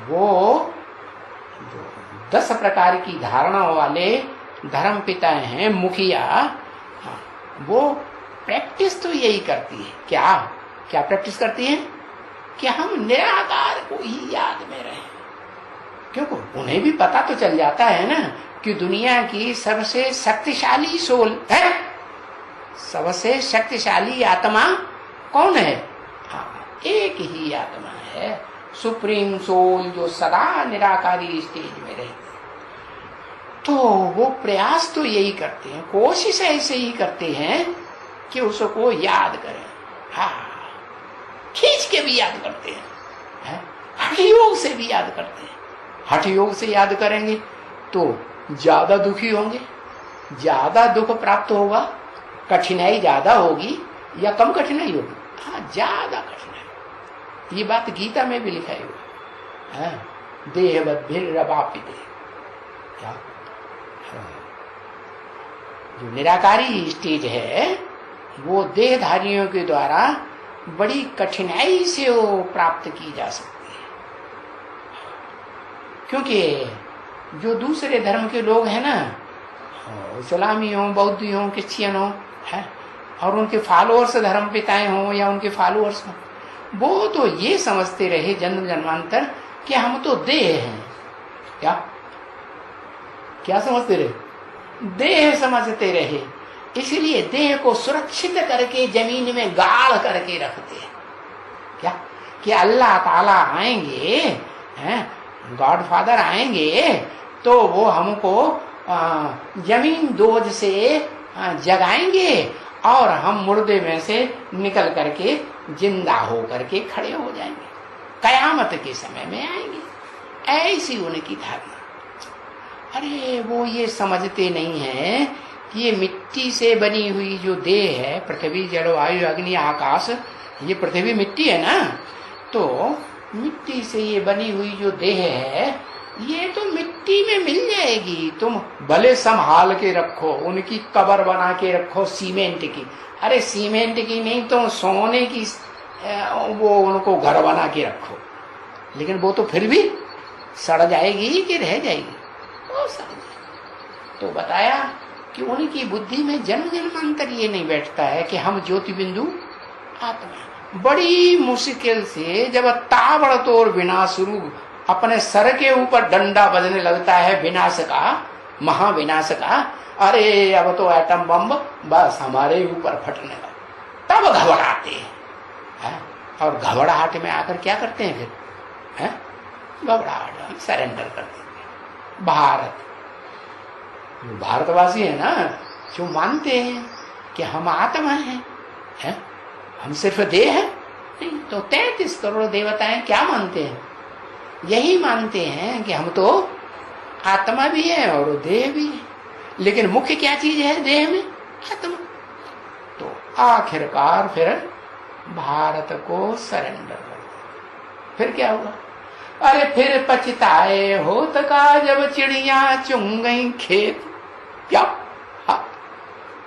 वो 10 प्रकार की धारणा वाले धर्म पिता हैं, मुखिया, हाँ, वो प्रैक्टिस तो यही करती है। क्या क्या प्रैक्टिस करती है? कि हम निराकार को ही याद में रहें। क्योंकि उन्हें भी पता तो चल जाता है ना कि दुनिया की सबसे शक्तिशाली सोल है, सबसे शक्तिशाली आत्मा कौन है? हाँ, एक ही आत्मा है, सुप्रीम सोल, जो सदा निराकारी स्टेज में रहती है। तो वो प्रयास तो यही करते हैं, कोशिश ऐसे ही करते हैं कि उसको याद करें। हाँ, खींच के भी याद करते हैं, हठ योग से भी याद करते हैं। हठ योग से याद करेंगे तो ज्यादा दुखी होंगे, ज्यादा दुख प्राप्त होगा, कठिनाई ज्यादा होगी या कम कठिनाई होगी? हाँ, ज्यादा कठिनाई। ये बात गीता में भी लिखा है, देहवद्भिर्वाप्यते। क्या? जो निराकारी स्टेज है वो देहधारियों के द्वारा बड़ी कठिनाई से वो प्राप्त की जा सकती है। क्योंकि जो दूसरे धर्म के लोग हैं ना, इस्लामी हो, बौद्धी हो, क्रिश्चियन हो, है, और उनके फॉलोअर्स धर्म पिताएं हो या उनके फॉलोअर्स हो, वो तो ये समझते रहे जन्म जन्मांतर कि हम तो देह हैं। क्या क्या समझते रहे? देह समझते रहे। इसलिए देह को सुरक्षित करके जमीन में गाड़ करके रखते हैं। क्या? कि अल्लाह ताला आएंगे, गॉड फादर आएंगे तो वो हमको जमीन दोज से जगाएंगे और हम मुर्दे में से निकल करके जिंदा हो करके खड़े हो जाएंगे, कयामत के समय में आएंगे। ऐसी उनकी धारणा। अरे वो ये समझते नहीं है कि ये मिट्टी से बनी हुई जो देह है, पृथ्वी, जल, वायु, अग्नि, आकाश, ये पृथ्वी मिट्टी है ना, तो मिट्टी से ये बनी हुई जो देह है ये तो मिट्टी में मिल जाएगी। तुम भले संभाल के रखो, उनकी कबर बना के रखो सीमेंट की। अरे सीमेंट की नहीं तो सोने की वो उनको घर बना के रखो, लेकिन वो तो फिर भी सड़ जाएगी कि रह जाएगी? वो सड़ जाएगी। तो बताया कि उनकी बुद्धि में जन्म जन्मांतर ये नहीं बैठता है कि हम ज्योति बिंदु आत्मा। बड़ी मुश्किल से जब ताबड़तोड़ विनाश शुरू, अपने सर के ऊपर डंडा बजने लगता है विनाश का, महाविनाश का, अरे अब तो एटम बम बस हमारे ऊपर फटने लगा, तब घबराते हैं। और घबराहट में आकर क्या करते हैं फिर? घबराहट सरेंडर कर देते हैं। भारत, जो भारतवासी है ना, जो मानते हैं कि हम आत्मा हैं, हम सिर्फ देह है नहीं, तो 33 करोड़ देवताएं क्या मानते हैं? यही मानते हैं कि हम तो आत्मा भी है और देह भी है, लेकिन मुख्य क्या चीज है देह में? आत्मा। तो आखिरकार फिर भारत को सरेंडर कर दिया। फिर क्या हुआ? अरे फिर पछताए होत का जब चिड़िया चुंग गई खेत। क्या? हाँ,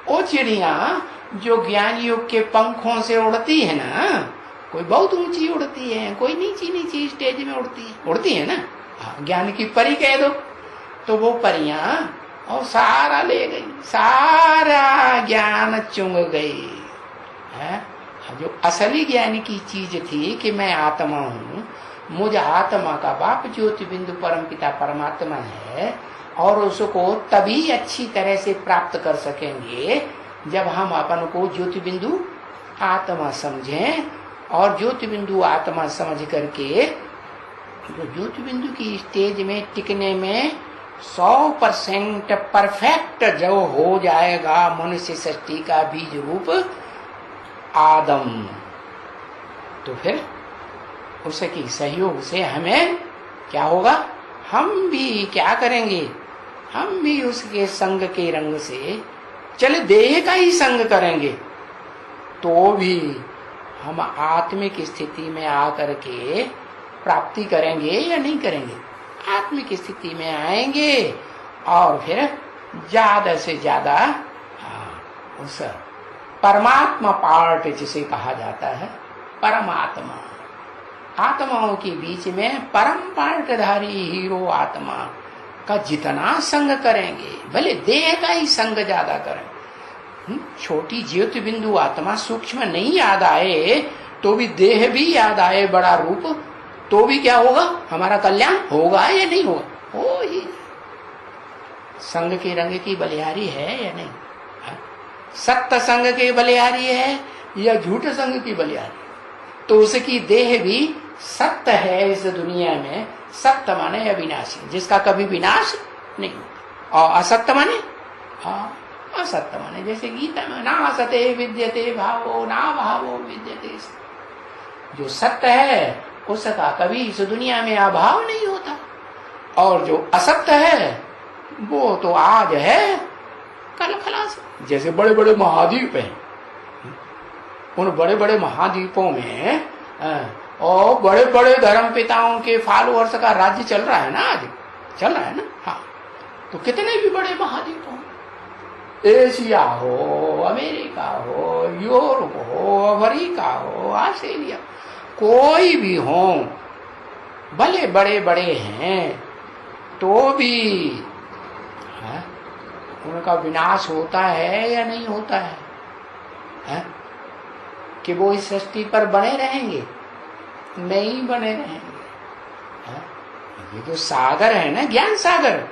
वो चिड़िया जो ज्ञान युग के पंखों से उड़ती है ना, कोई बहुत ऊंची उड़ती है, कोई नीची नीची स्टेज में उड़ती है ना, ज्ञान की परी कह दो, तो वो परियां और सारा ले गई, सारा ज्ञान चुंग गई है। जो असली ज्ञान की चीज थी कि मैं आत्मा हूँ, मुझ आत्मा का बाप ज्योति बिंदु परम पिता परमात्मा है, और उसको तभी अच्छी तरह से प्राप्त कर सकेंगे जब हम अपन को ज्योति बिंदु आत्मा समझें। और ज्योति बिंदु आत्मा समझ करके जो ज्योति बिंदु की स्टेज में टिकने में 100% परफेक्ट जो हो जाएगा मनुष्य सृष्टि का बीज रूप आदम, तो फिर उसके सहयोग से हमें क्या होगा? हम भी क्या करेंगे? हम भी उसके संग के रंग से, चले देह का ही संग करेंगे तो भी हम आत्मिक स्थिति में आकर के प्राप्ति करेंगे या नहीं करेंगे? आत्मिक स्थिति में आएंगे और फिर ज्यादा से ज्यादा उस परमात्मा पार्ट जिसे कहा जाता है, परमात्मा, आत्माओं के बीच में परम पार्टधारी हीरो आत्मा, का जितना संग करेंगे, भले देह का ही संग ज्यादा करें, छोटी ज्योति बिंदु आत्मा सूक्ष्म नहीं याद आए तो भी देह भी याद आए बड़ा रूप, तो भी क्या होगा, हमारा कल्याण होगा या नहीं होगा? हो ही। संग के रंग की बलिहारी है या नहीं? सत्य संग की बलिहारी है या झूठ संग की बलिहारी? तो उसकी देह भी सत्य है इस दुनिया में। सत्य माने अविनाशी, जिसका कभी विनाश नहीं होता। और असत्य माने असत्य माने जैसे गीता में ना असते विद्यते भावो ना भावो विद्यते। जो सत्य है उसका कभी इस दुनिया में अभाव नहीं होता, और जो असत्य है वो तो आज है कल खलास। जैसे बड़े बड़े महाद्वीप हैं, उन बड़े बड़े महाद्वीपों में और बड़े बड़े धर्म पिताओं के फॉलोअर्स का राज्य चल रहा है ना, आज चल रहा है ना। हाँ, तो कितने भी बड़े महाद्वीप हो, एशिया हो, अमेरिका हो, यूरोप हो, अफ्रीका हो, ऑस्ट्रेलिया, कोई भी हो, भले बड़े बड़े हैं तो भी उनका विनाश होता है या नहीं होता है? कि वो इस सृष्टि पर बने रहेंगे? नहीं बने रहेंगे। ये जो सागर है ना, ज्ञान सागर,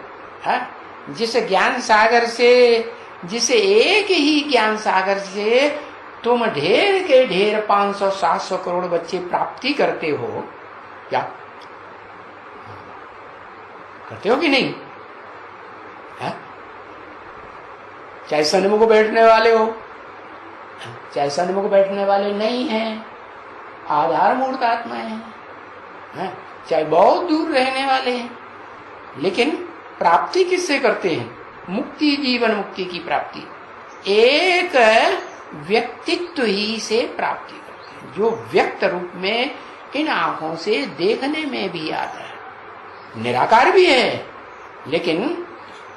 जिस ज्ञान सागर से, जिसे एक ही ज्ञान सागर से तुम ढेर के ढेर 500-700 करोड़ बच्चे प्राप्ति करते हो, क्या करते हो कि नहीं? चाहे सन्मुख बैठने वाले हो, चाहे सन्मुख बैठने वाले नहीं हैं, आधार मूर्त आत्मा है, चाहे बहुत दूर रहने वाले हैं, लेकिन प्राप्ति किससे करते हैं? मुक्ति, जीवन मुक्ति की प्राप्ति एक व्यक्तित्व ही से प्राप्ति करते हैं, जो व्यक्त रूप में इन आंखों से देखने में भी आता है, निराकार भी है, लेकिन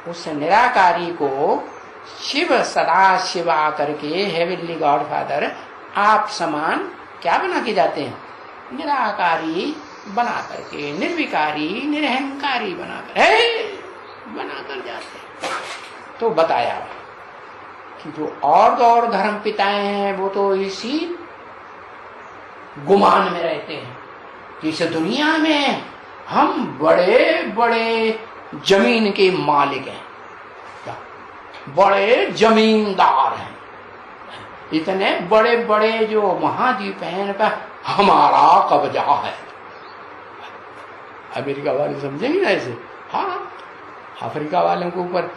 उस निराकारी को शिव सदा शिव आकर के हेवनली गॉड फादर आप समान क्या बना के जाते हैं? निराकारी बना करके, निर्विकारी निरहंकारी बनाकर जाते हैं। तो बताया कि जो और धर्म पिताएं हैं वो तो इसी गुमान में रहते हैं कि इस दुनिया में हम बड़े बड़े जमीन के मालिक हैं, बड़े जमींदार हैं, इतने बड़े बड़े जो महाद्वीप हैं पर हमारा कब्जा है। अमेरिका वाले समझेंगे ना ऐसे? हाँ, अफ्रीका वालों के ऊपर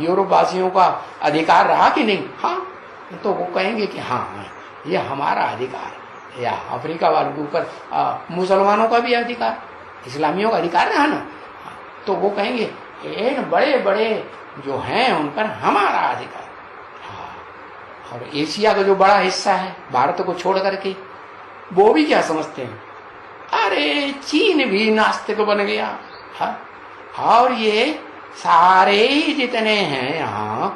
यूरोप वासियों का अधिकार रहा कि नहीं? हाँ, तो वो कहेंगे कि हाँ ये हमारा अधिकार। या अफ्रीका वालों के ऊपर मुसलमानों का भी अधिकार, इस्लामियों का अधिकार रहा ना, तो वो कहेंगे इन बड़े बड़े जो हैं उन पर हमारा अधिकार। हाँ, और एशिया का जो बड़ा हिस्सा है भारत को छोड़ करके, वो भी क्या समझते हैं? अरे चीन भी नास्तिक बन गया। हाँ, और ये सारे ही जितने हैं यहाँ,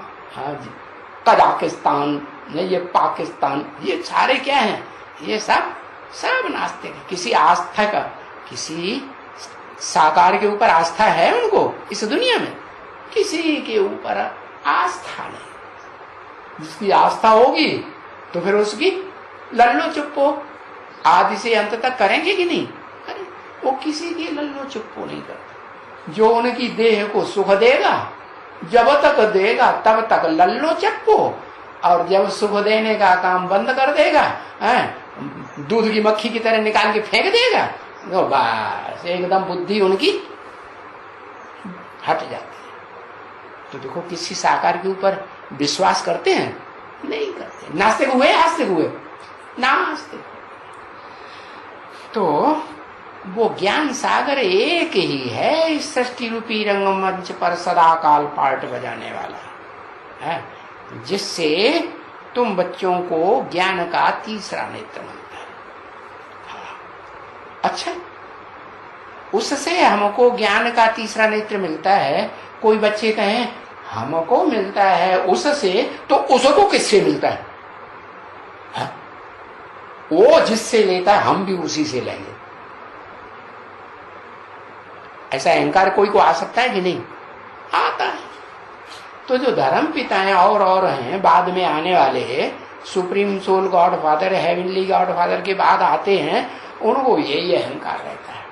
कजाकिस्तान, ये पाकिस्तान, ये सारे क्या हैं? ये सब नास्तिक है। किसी आस्था का, किसी साकार के ऊपर आस्था है उनको इस दुनिया में? किसी के ऊपर आस्था नहीं। जिसकी आस्था होगी तो फिर उसकी लल्लो चुप्पो आदि से अंत तक करेंगे कि नहीं? अरे वो किसी की लल्लो चुप्पो नहीं करता। जो उनकी देह को सुख देगा, जब तक देगा तब तक लल्लो चप्पो, और जब सुख देने का काम बंद कर देगा, दूध की मक्खी की तरह निकाल के फेंक देगा, तो बस एकदम बुद्धि उनकी हट जाती है। तो देखो किसी साकार के ऊपर विश्वास करते हैं? नहीं करते। नास्तिक हुए, आस्तिक हुए, नास्तिक। तो वो ज्ञान सागर एक ही है इस सृष्टि रूपी रंगमंच पर सदा काल पार्ट बजाने वाला है, जिससे तुम बच्चों को ज्ञान का तीसरा नेत्र मिलता है। अच्छा, उससे हमको ज्ञान का तीसरा नेत्र मिलता है। कोई बच्चे कहें हमको मिलता है उससे, तो उसको किससे मिलता है? वो जिससे लेता है हम भी उसी से लेंगे। ऐसा अहंकार कोई को आ सकता है कि नहीं? तो जो धर्म पिता हैं और हैं बाद में आने वाले, supreme soul God father, heavenly God father के बाद आते हैं, उनको यही अहंकार रहता है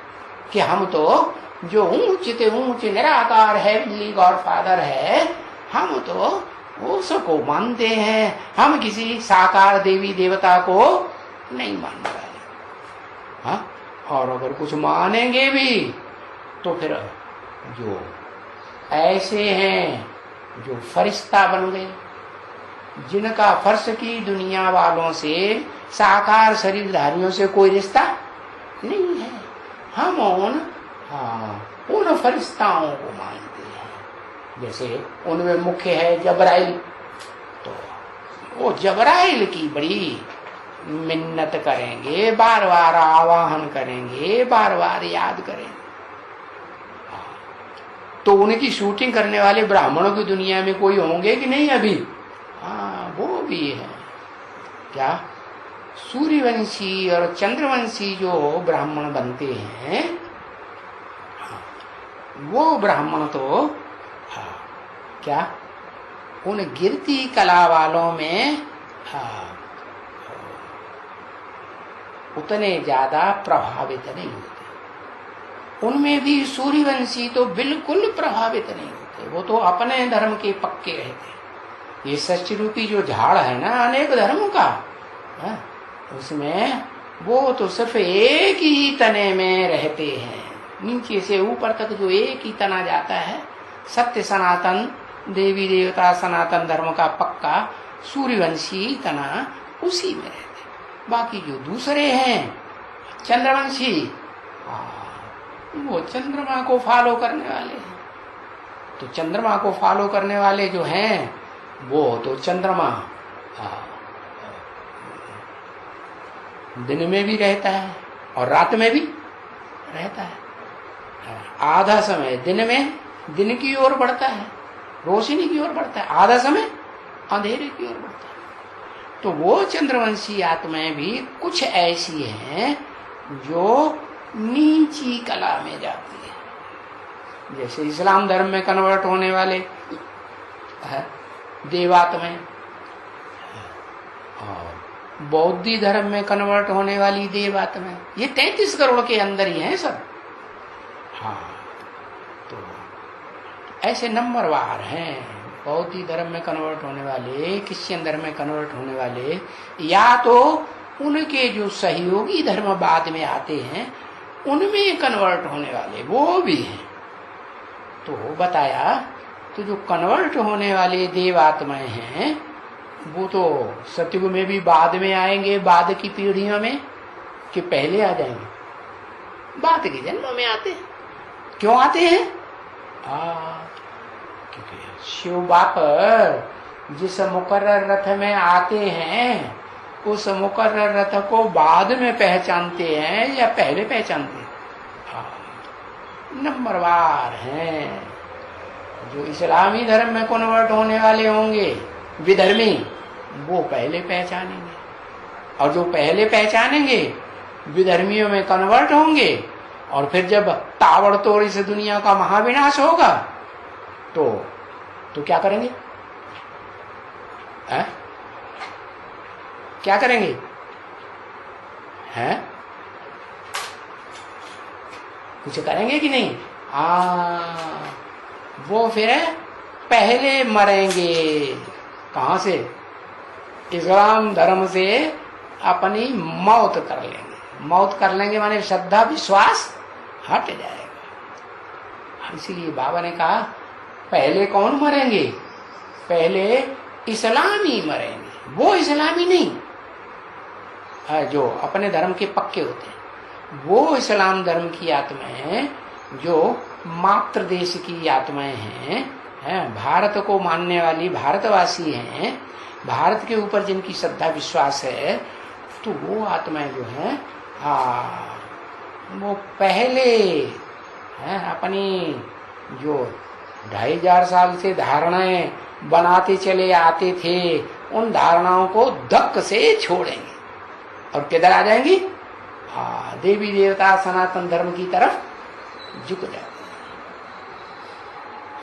कि हम तो जो ऊंच निराकार हेवनली गॉड फादर है, हम तो उसको मानते हैं, हम किसी साकार देवी देवता को नहीं मानने वाले। हाँ, और अगर कुछ मानेंगे भी तो फिर जो ऐसे हैं जो फरिश्ता बन गए, जिनका फर्श की दुनिया वालों से, साकार शरीरधारियों से कोई रिश्ता नहीं है, हम उन फरिश्ताओं को मानते हैं। जैसे उनमें मुख्य है जबराइल, तो वो जबराइल की बड़ी मिन्नत करेंगे, बार बार आवाहन करेंगे, बार बार याद करेंगे। तो उनकी शूटिंग करने वाले ब्राह्मणों की दुनिया में कोई होंगे कि नहीं अभी? हाँ, वो भी है। क्या सूर्यवंशी और चंद्रवंशी जो ब्राह्मण बनते हैं, वो ब्राह्मण तो क्या उन गिरती कला वालों में उतने ज्यादा प्रभावित नहीं होते। उनमें भी सूर्यवंशी तो बिल्कुल प्रभावित नहीं होते, वो तो अपने धर्म के पक्के रहते। ये सच रूपी जो झाड़ है ना अनेक धर्मों का, उसमें वो तो सिर्फ एक ही तने में रहते हैं, नीचे से ऊपर तक जो एक ही तना जाता है, सत्य सनातन देवी देवता सनातन धर्म का पक्का सूर्यवंशी तना, उसी में रहते। बाकी जो दूसरे हैं चंद्रवंशी, वो चंद्रमा को फॉलो करने वाले हैं। तो चंद्रमा को फॉलो करने वाले जो हैं, वो तो चंद्रमा दिन में भी रहता है और रात में भी रहता है। आधा समय दिन में दिन की ओर बढ़ता है, रोशनी की ओर बढ़ता है, आधा समय अंधेरे की ओर बढ़ता है। तो वो चंद्रवंशी आत्माएं भी कुछ ऐसी हैं जो नीची कला में जाती है। जैसे इस्लाम धर्म में कन्वर्ट होने वाले देवात्माएं, और बौद्धी धर्म में कन्वर्ट होने वाली देवात्माएं, ये 33 करोड़ के अंदर ही हैं सब। हाँ, तो ऐसे नंबरवार हैं। बौद्धी धर्म में कन्वर्ट होने वाले, क्रिश्चियन धर्म में कन्वर्ट होने वाले, या तो उनके जो सहयोगी धर्म बाद में आते हैं उनमें कन्वर्ट होने वाले, वो भी हैं। तो बताया, तो जो कन्वर्ट होने वाले देवात्माएं हैं, वो तो सतयुग में भी बाद में आएंगे, बाद की पीढ़ियों में, कि पहले आ जाएंगे? बाद के जन्मों में आते हैं। क्यों आते हैं? क्योंकि शिव बाप जिस मुकर्रर रथ में आते हैं, उस मुकर्रर रथ को बाद में पहचानते हैं या पहले पहचानते हैं? नंबरवार हैं। जो इस्लामी धर्म में कन्वर्ट होने वाले होंगे विधर्मी, वो पहले पहचानेंगे, और जो पहले पहचानेंगे विधर्मियों में कन्वर्ट होंगे, और फिर जब ताबड़तोड़ इस दुनिया का महाविनाश होगा तो क्या करेंगे? क्या करेंगे? हैं? कुछ करेंगे कि नहीं? वो फिर पहले मरेंगे। कहां से? इस्लाम धर्म से अपनी मौत कर लेंगे। मौत कर लेंगे माने श्रद्धा विश्वास हट जाएगा। इसीलिए बाबा ने कहा पहले कौन मरेंगे? पहले इस्लामी मरेंगे। वो इस्लामी नहीं, जो अपने धर्म के पक्के होते हैं, वो इस्लाम धर्म की आत्माएं हैं, जो मातृ देश की आत्माएं हैं, भारत को मानने वाली भारतवासी हैं, भारत के ऊपर जिनकी श्रद्धा विश्वास है, तो वो आत्माएं जो हैं वो पहले अपनी जो 2500 साल से धारणाएं बनाते चले आते थे, उन धारणाओं को धक्क से छोड़ेंगे और किधर आ जाएंगी? देवी देवता सनातन धर्म की तरफ झुक जाते हैं।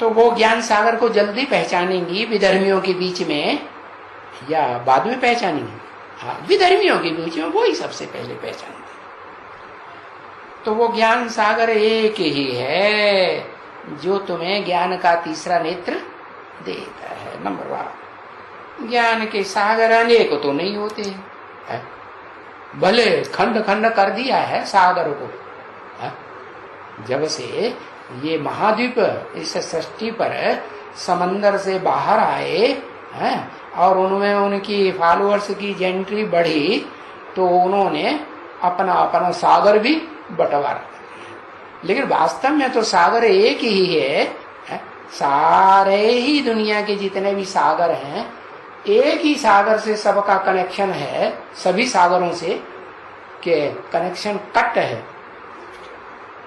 तो वो ज्ञान सागर को जल्दी पहचानेंगी विधर्मियों के बीच में या बाद में पहचानेंगी? हाँ, विधर्मियों के बीच में वो ही सबसे पहले पहचानेंगे। तो वो ज्ञान सागर एक ही है जो तुम्हें ज्ञान का तीसरा नेत्र देता है। नंबर 1, ज्ञान के सागर अनेक तो नहीं होते है? भले खंड खंड कर दिया है सागर को है? जब से ये महाद्वीप इस सृष्टि पर समंदर से बाहर आए हैं और उनमें उनकी फॉलोअर्स की जेंट्री बढ़ी तो उन्होंने अपना अपना सागर भी बंटवारा, लेकिन वास्तव में तो सागर एक ही है। सारे ही दुनिया के जितने भी सागर हैं एक ही सागर से सबका कनेक्शन है, सभी सागरों से के कनेक्शन कट है,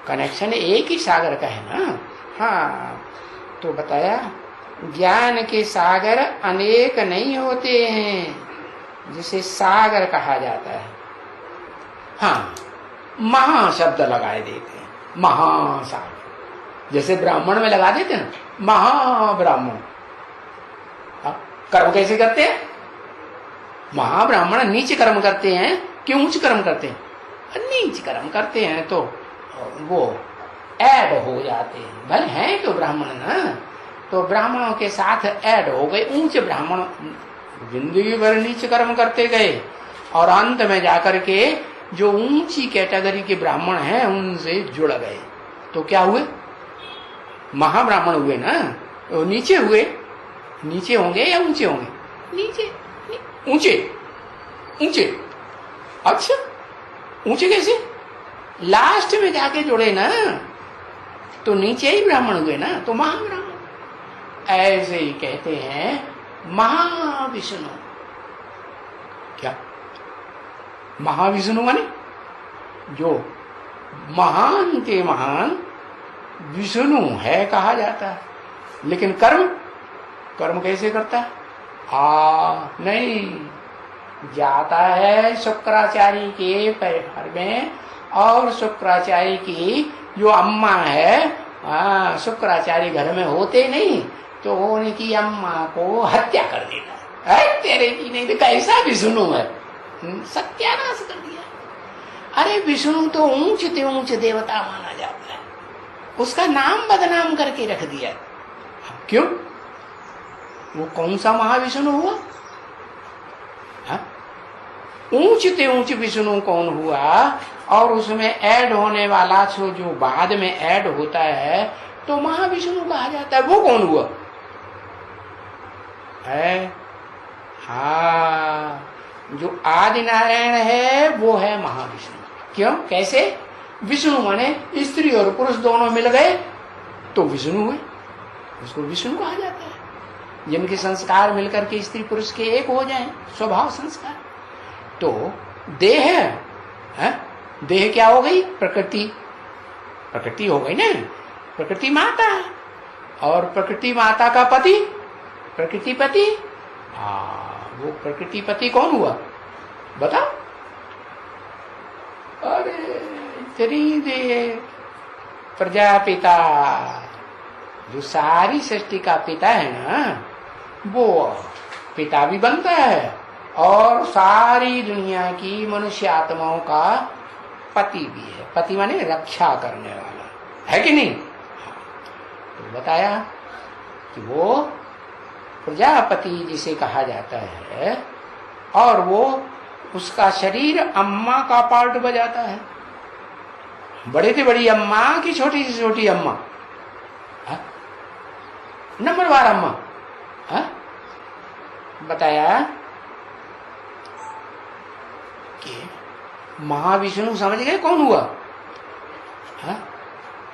कनेक्शन एक ही सागर का है ना। हाँ, तो बताया ज्ञान के सागर अनेक नहीं होते हैं जिसे सागर कहा जाता है। हाँ, महा शब्द लगाए देते हैं, महासागर, जैसे ब्राह्मण में लगा देते हैं ना महाब्राह्मण। कर्म कैसे करते हैं? महाब्राह्मण नीच कर्म करते हैं कि ऊंच कर्म करते हैं? नीच कर्म करते हैं तो वो ऐड हो जाते हैं, भले हैं तो ब्राह्मण ना, तो ब्राह्मणों के साथ ऐड हो गए। ऊंच ब्राह्मण जिंदगी भर नीच कर्म करते गए और अंत में जाकर के जो ऊंची कैटेगरी के ब्राह्मण हैं उनसे जुड़ गए, तो क्या हुए? महाब्राह्मण हुए ना। तो नीचे हुए, नीचे होंगे या ऊंचे होंगे? नीचे, ऊंचे, ऊंचे। अच्छा, ऊंचे कैसे? लास्ट में जाके जुड़े ना, तो नीचे ही ब्राह्मण हुए ना, तो महाब्राह्मण। ऐसे ही कहते हैं महाविष्णु। क्या महाविष्णु माने? जो महान के महान विष्णु है कहा जाता है। लेकिन कर्म, कर्म कैसे करता है? नहीं, जाता है शुक्राचार्य के पैर में, और शुक्राचार्य की जो अम्मा है, शुक्राचार्य घर में होते नहीं तो उनकी अम्मा को हत्या कर देता है। तेरे की नहीं तो कैसा विष्णु है, सत्यानाश कर दिया। अरे विष्णु तो ऊंच ऊंच देवता माना जाता है, उसका नाम बदनाम करके रख दिया। क्यों? वो कौन सा महाविष्णु हुआ? ऊंच ते ऊंच विष्णु कौन हुआ? और उसमें ऐड होने वाला जो बाद में ऐड होता है तो महाविष्णु कहा जाता है। वो कौन हुआ है? हाँ, जो आदि नारायण है वो है महाविष्णु। क्यों? कैसे? विष्णु माने स्त्री और पुरुष दोनों मिल गए तो विष्णु हुए, उसको विष्णु कहा जाता है। जिनके संस्कार मिलकर के स्त्री पुरुष के एक हो जाएं, स्वभाव संस्कार। तो देह है, देह क्या हो गई? प्रकृति, प्रकृति हो गई ना, प्रकृति माता है। और प्रकृति माता का पति प्रकृति पति। वो प्रकृति पति कौन हुआ बताओ? अरे त्रिदेव प्रजापिता, जो सारी सृष्टि का पिता है ना, वो पिता भी बनता है और सारी दुनिया की मनुष्य आत्माओं का पति भी है। पति माने रक्षा करने वाला, है कि नहीं? तो बताया कि वो प्रजापति जिसे कहा जाता है, और वो उसका शरीर अम्मा का पार्ट बजाता है। बड़े से बड़ी अम्मा की छोटी से छोटी अम्मा, नंबरवार अम्मा। बताया कि महाविष्णु समझ गए कौन हुआ?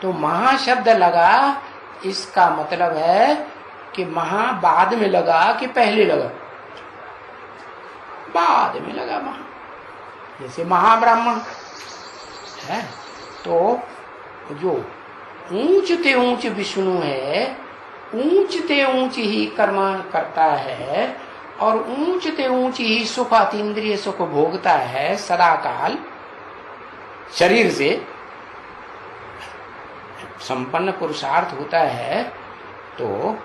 तो महाशब्द लगा, इसका मतलब है कि महा बाद में लगा कि पहले लगा? बाद में लगा महा। जैसे महाब्राह्मण है तो जो ऊंच ते ऊंच विष्णु है, ऊंच ते ऊंच ही कर्म करता है और ऊंच ते ऊंच ही सुख अतीन्द्रिय सुख भोगता है सदा काल। शरीर से संपन्न पुरुषार्थ होता है तो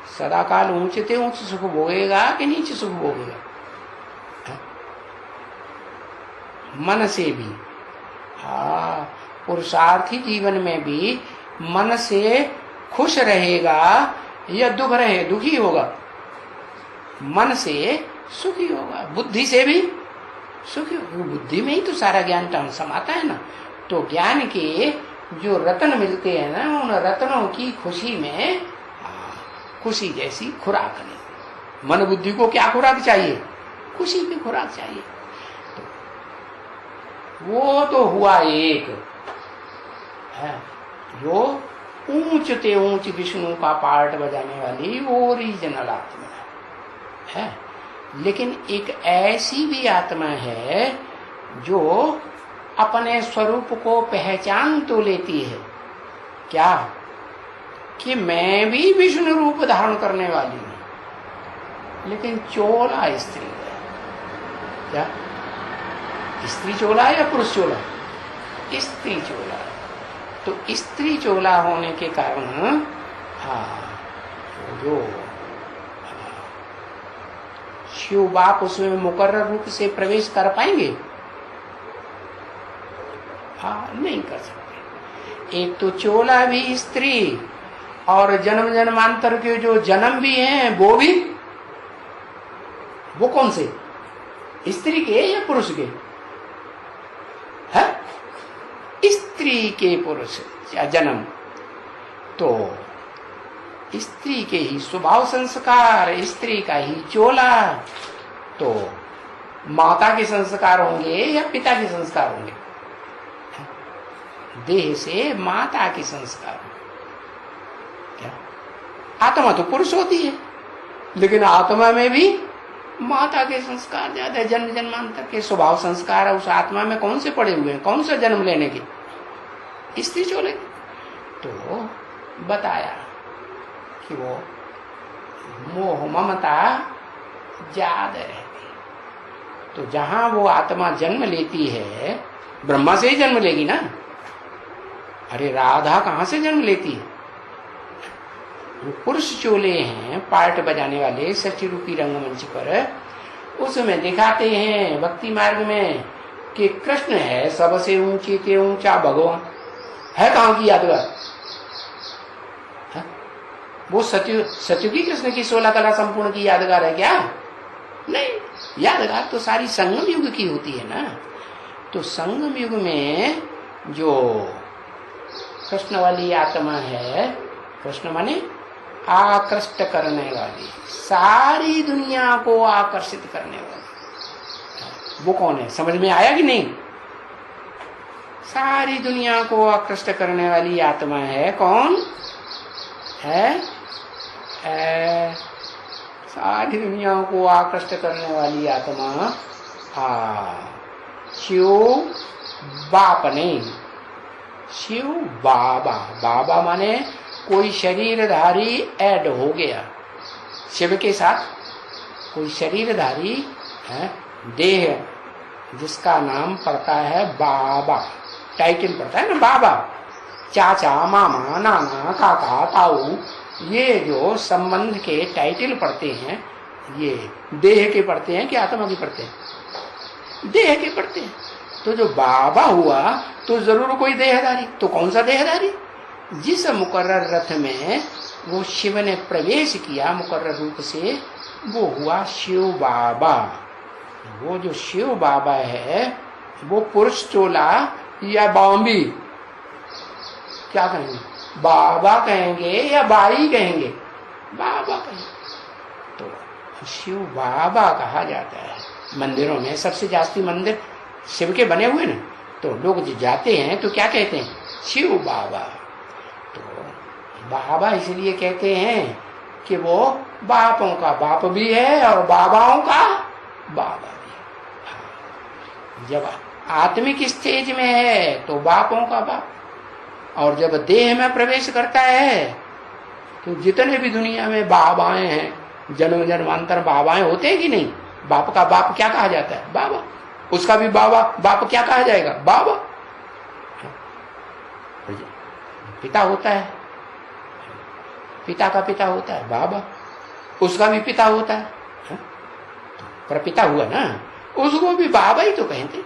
सदाकाल ऊंचते ऊंच सुख भोगेगा कि नीचे सुख भोगेगा? मन से भी, पुरुषार्थी जीवन में भी मन से खुश रहेगा या दुखी होगा? मन से सुखी होगा, बुद्धि से भी सुखी होगा। बुद्धि में ही तो सारा ज्ञान समाता है ना। तो ज्ञान के जो रत्न मिलते हैं ना, उन रत्नों की खुशी में खुशी जैसी खुराक नहीं। मन बुद्धि को क्या खुराक चाहिए? खुशी की खुराक चाहिए। तो वो तो हुआ एक है जो ऊंचते ऊंच विष्णु का पार्ट बजाने वाली ओरिजिनल आत्मा है। लेकिन एक ऐसी भी आत्मा है जो अपने स्वरूप को पहचान तो लेती है, क्या कि मैं भी विष्णु रूप धारण करने वाली हूं, लेकिन चोला स्त्री है। क्या स्त्री चोला है या पुरुष चोला? स्त्री चोला। तो स्त्री चोला होने के कारण जो शिव बाप उसमें मुकर्रर रूप से प्रवेश कर पाएंगे? नहीं कर सकते। एक तो चोला भी स्त्री, और जन्म जन्मांतर के जो जन्म भी हैं वो कौन से? स्त्री के या पुरुष के? है स्त्री के पुरुष या जन्म। तो स्त्री के ही स्वभाव संस्कार, स्त्री का ही चोला। तो माता के संस्कार होंगे या पिता के संस्कार होंगे? देह से माता के संस्कार। क्या आत्मा तो पुरुष होती है, लेकिन आत्मा में भी माता के संस्कार ज्यादा। जन्म जन्मांतर के स्वभाव संस्कार उस आत्मा में कौन से पड़े हुए हैं? कौन सा जन्म लेने के? स्त्री चोले। तो बताया कि वो मोह ममता ज्यादा रहती। तो जहां वो आत्मा जन्म लेती है, ब्रह्मा से ही जन्म लेगी ना। अरे राधा कहां से जन्म लेती है? वो पुरुष चोले हैं पार्ट बजाने वाले सच्ची रूपी रंगमंच पर, उसमें दिखाते हैं भक्ति मार्ग में कि कृष्ण है सबसे ऊंचे के ऊंचा भगवान। है कहां की यादगार? वो सत्युगी कृष्ण की 16 कला संपूर्ण की यादगार है क्या? नहीं, यादगार तो सारी संगम युग की होती है ना। तो संगम युग में जो कृष्ण वाली आत्मा है, कृष्ण माने आकृष्ट करने वाली, सारी दुनिया को आकर्षित करने वाली, वो कौन है? समझ में आया कि नहीं? सारी दुनिया को आकृष्ट करने वाली आत्मा है। कौन है? सारी दुनिया को आकृष्ट करने वाली आत्मा शिव बाप नहीं, शिव बाबा। बाबा माने कोई शरीरधारी ऐड हो गया शिव के साथ। कोई शरीरधारी है, देह जिसका नाम पड़ता है बाबा, टाइटल पड़ता है ना बाबा। चाचा, मामा, नाना, काका, ताऊ, ये जो संबंध के टाइटल पड़ते हैं, ये देह के पड़ते हैं कि आत्मा के पड़ते हैं? देह के पड़ते हैं। तो जो बाबा हुआ तो जरूर कोई देहधारी। तो कौन सा देहधारी? जिस मुकर्रर रथ में वो शिव ने प्रवेश किया मुकर्रर रूप से, वो हुआ शिव बाबा। वो जो शिव बाबा है वो पुरुष चोला या बॉम्बी, क्या कहेंगे? बाबा कहेंगे या बाई कहेंगे? बाबा कहेंगे। तो शिव बाबा कहा जाता है। मंदिरों में सबसे जास्ती मंदिर शिव के बने हुए ना, तो लोग जो जाते हैं तो क्या कहते हैं? शिव बाबा। तो बाबा इसलिए कहते हैं कि वो बापों का बाप भी है और बाबाओं का बाबा भी है। जब आत्मिक स्टेज में है तो बापों का बाप, और जब देह में प्रवेश करता है तो जितने भी दुनिया में बाबाएं हैं, जन्म जन्मांतर बाबाएं होते हैं कि नहीं? बाप का बाप क्या कहा जाता है? बाबा। उसका भी बाबा, बाप क्या कहा जाएगा? बाबा। पिता होता है पिता का पिता होता है बाबा, उसका भी पिता होता है, पर पिता हुआ ना, उसको भी बाबा ही तो कहते।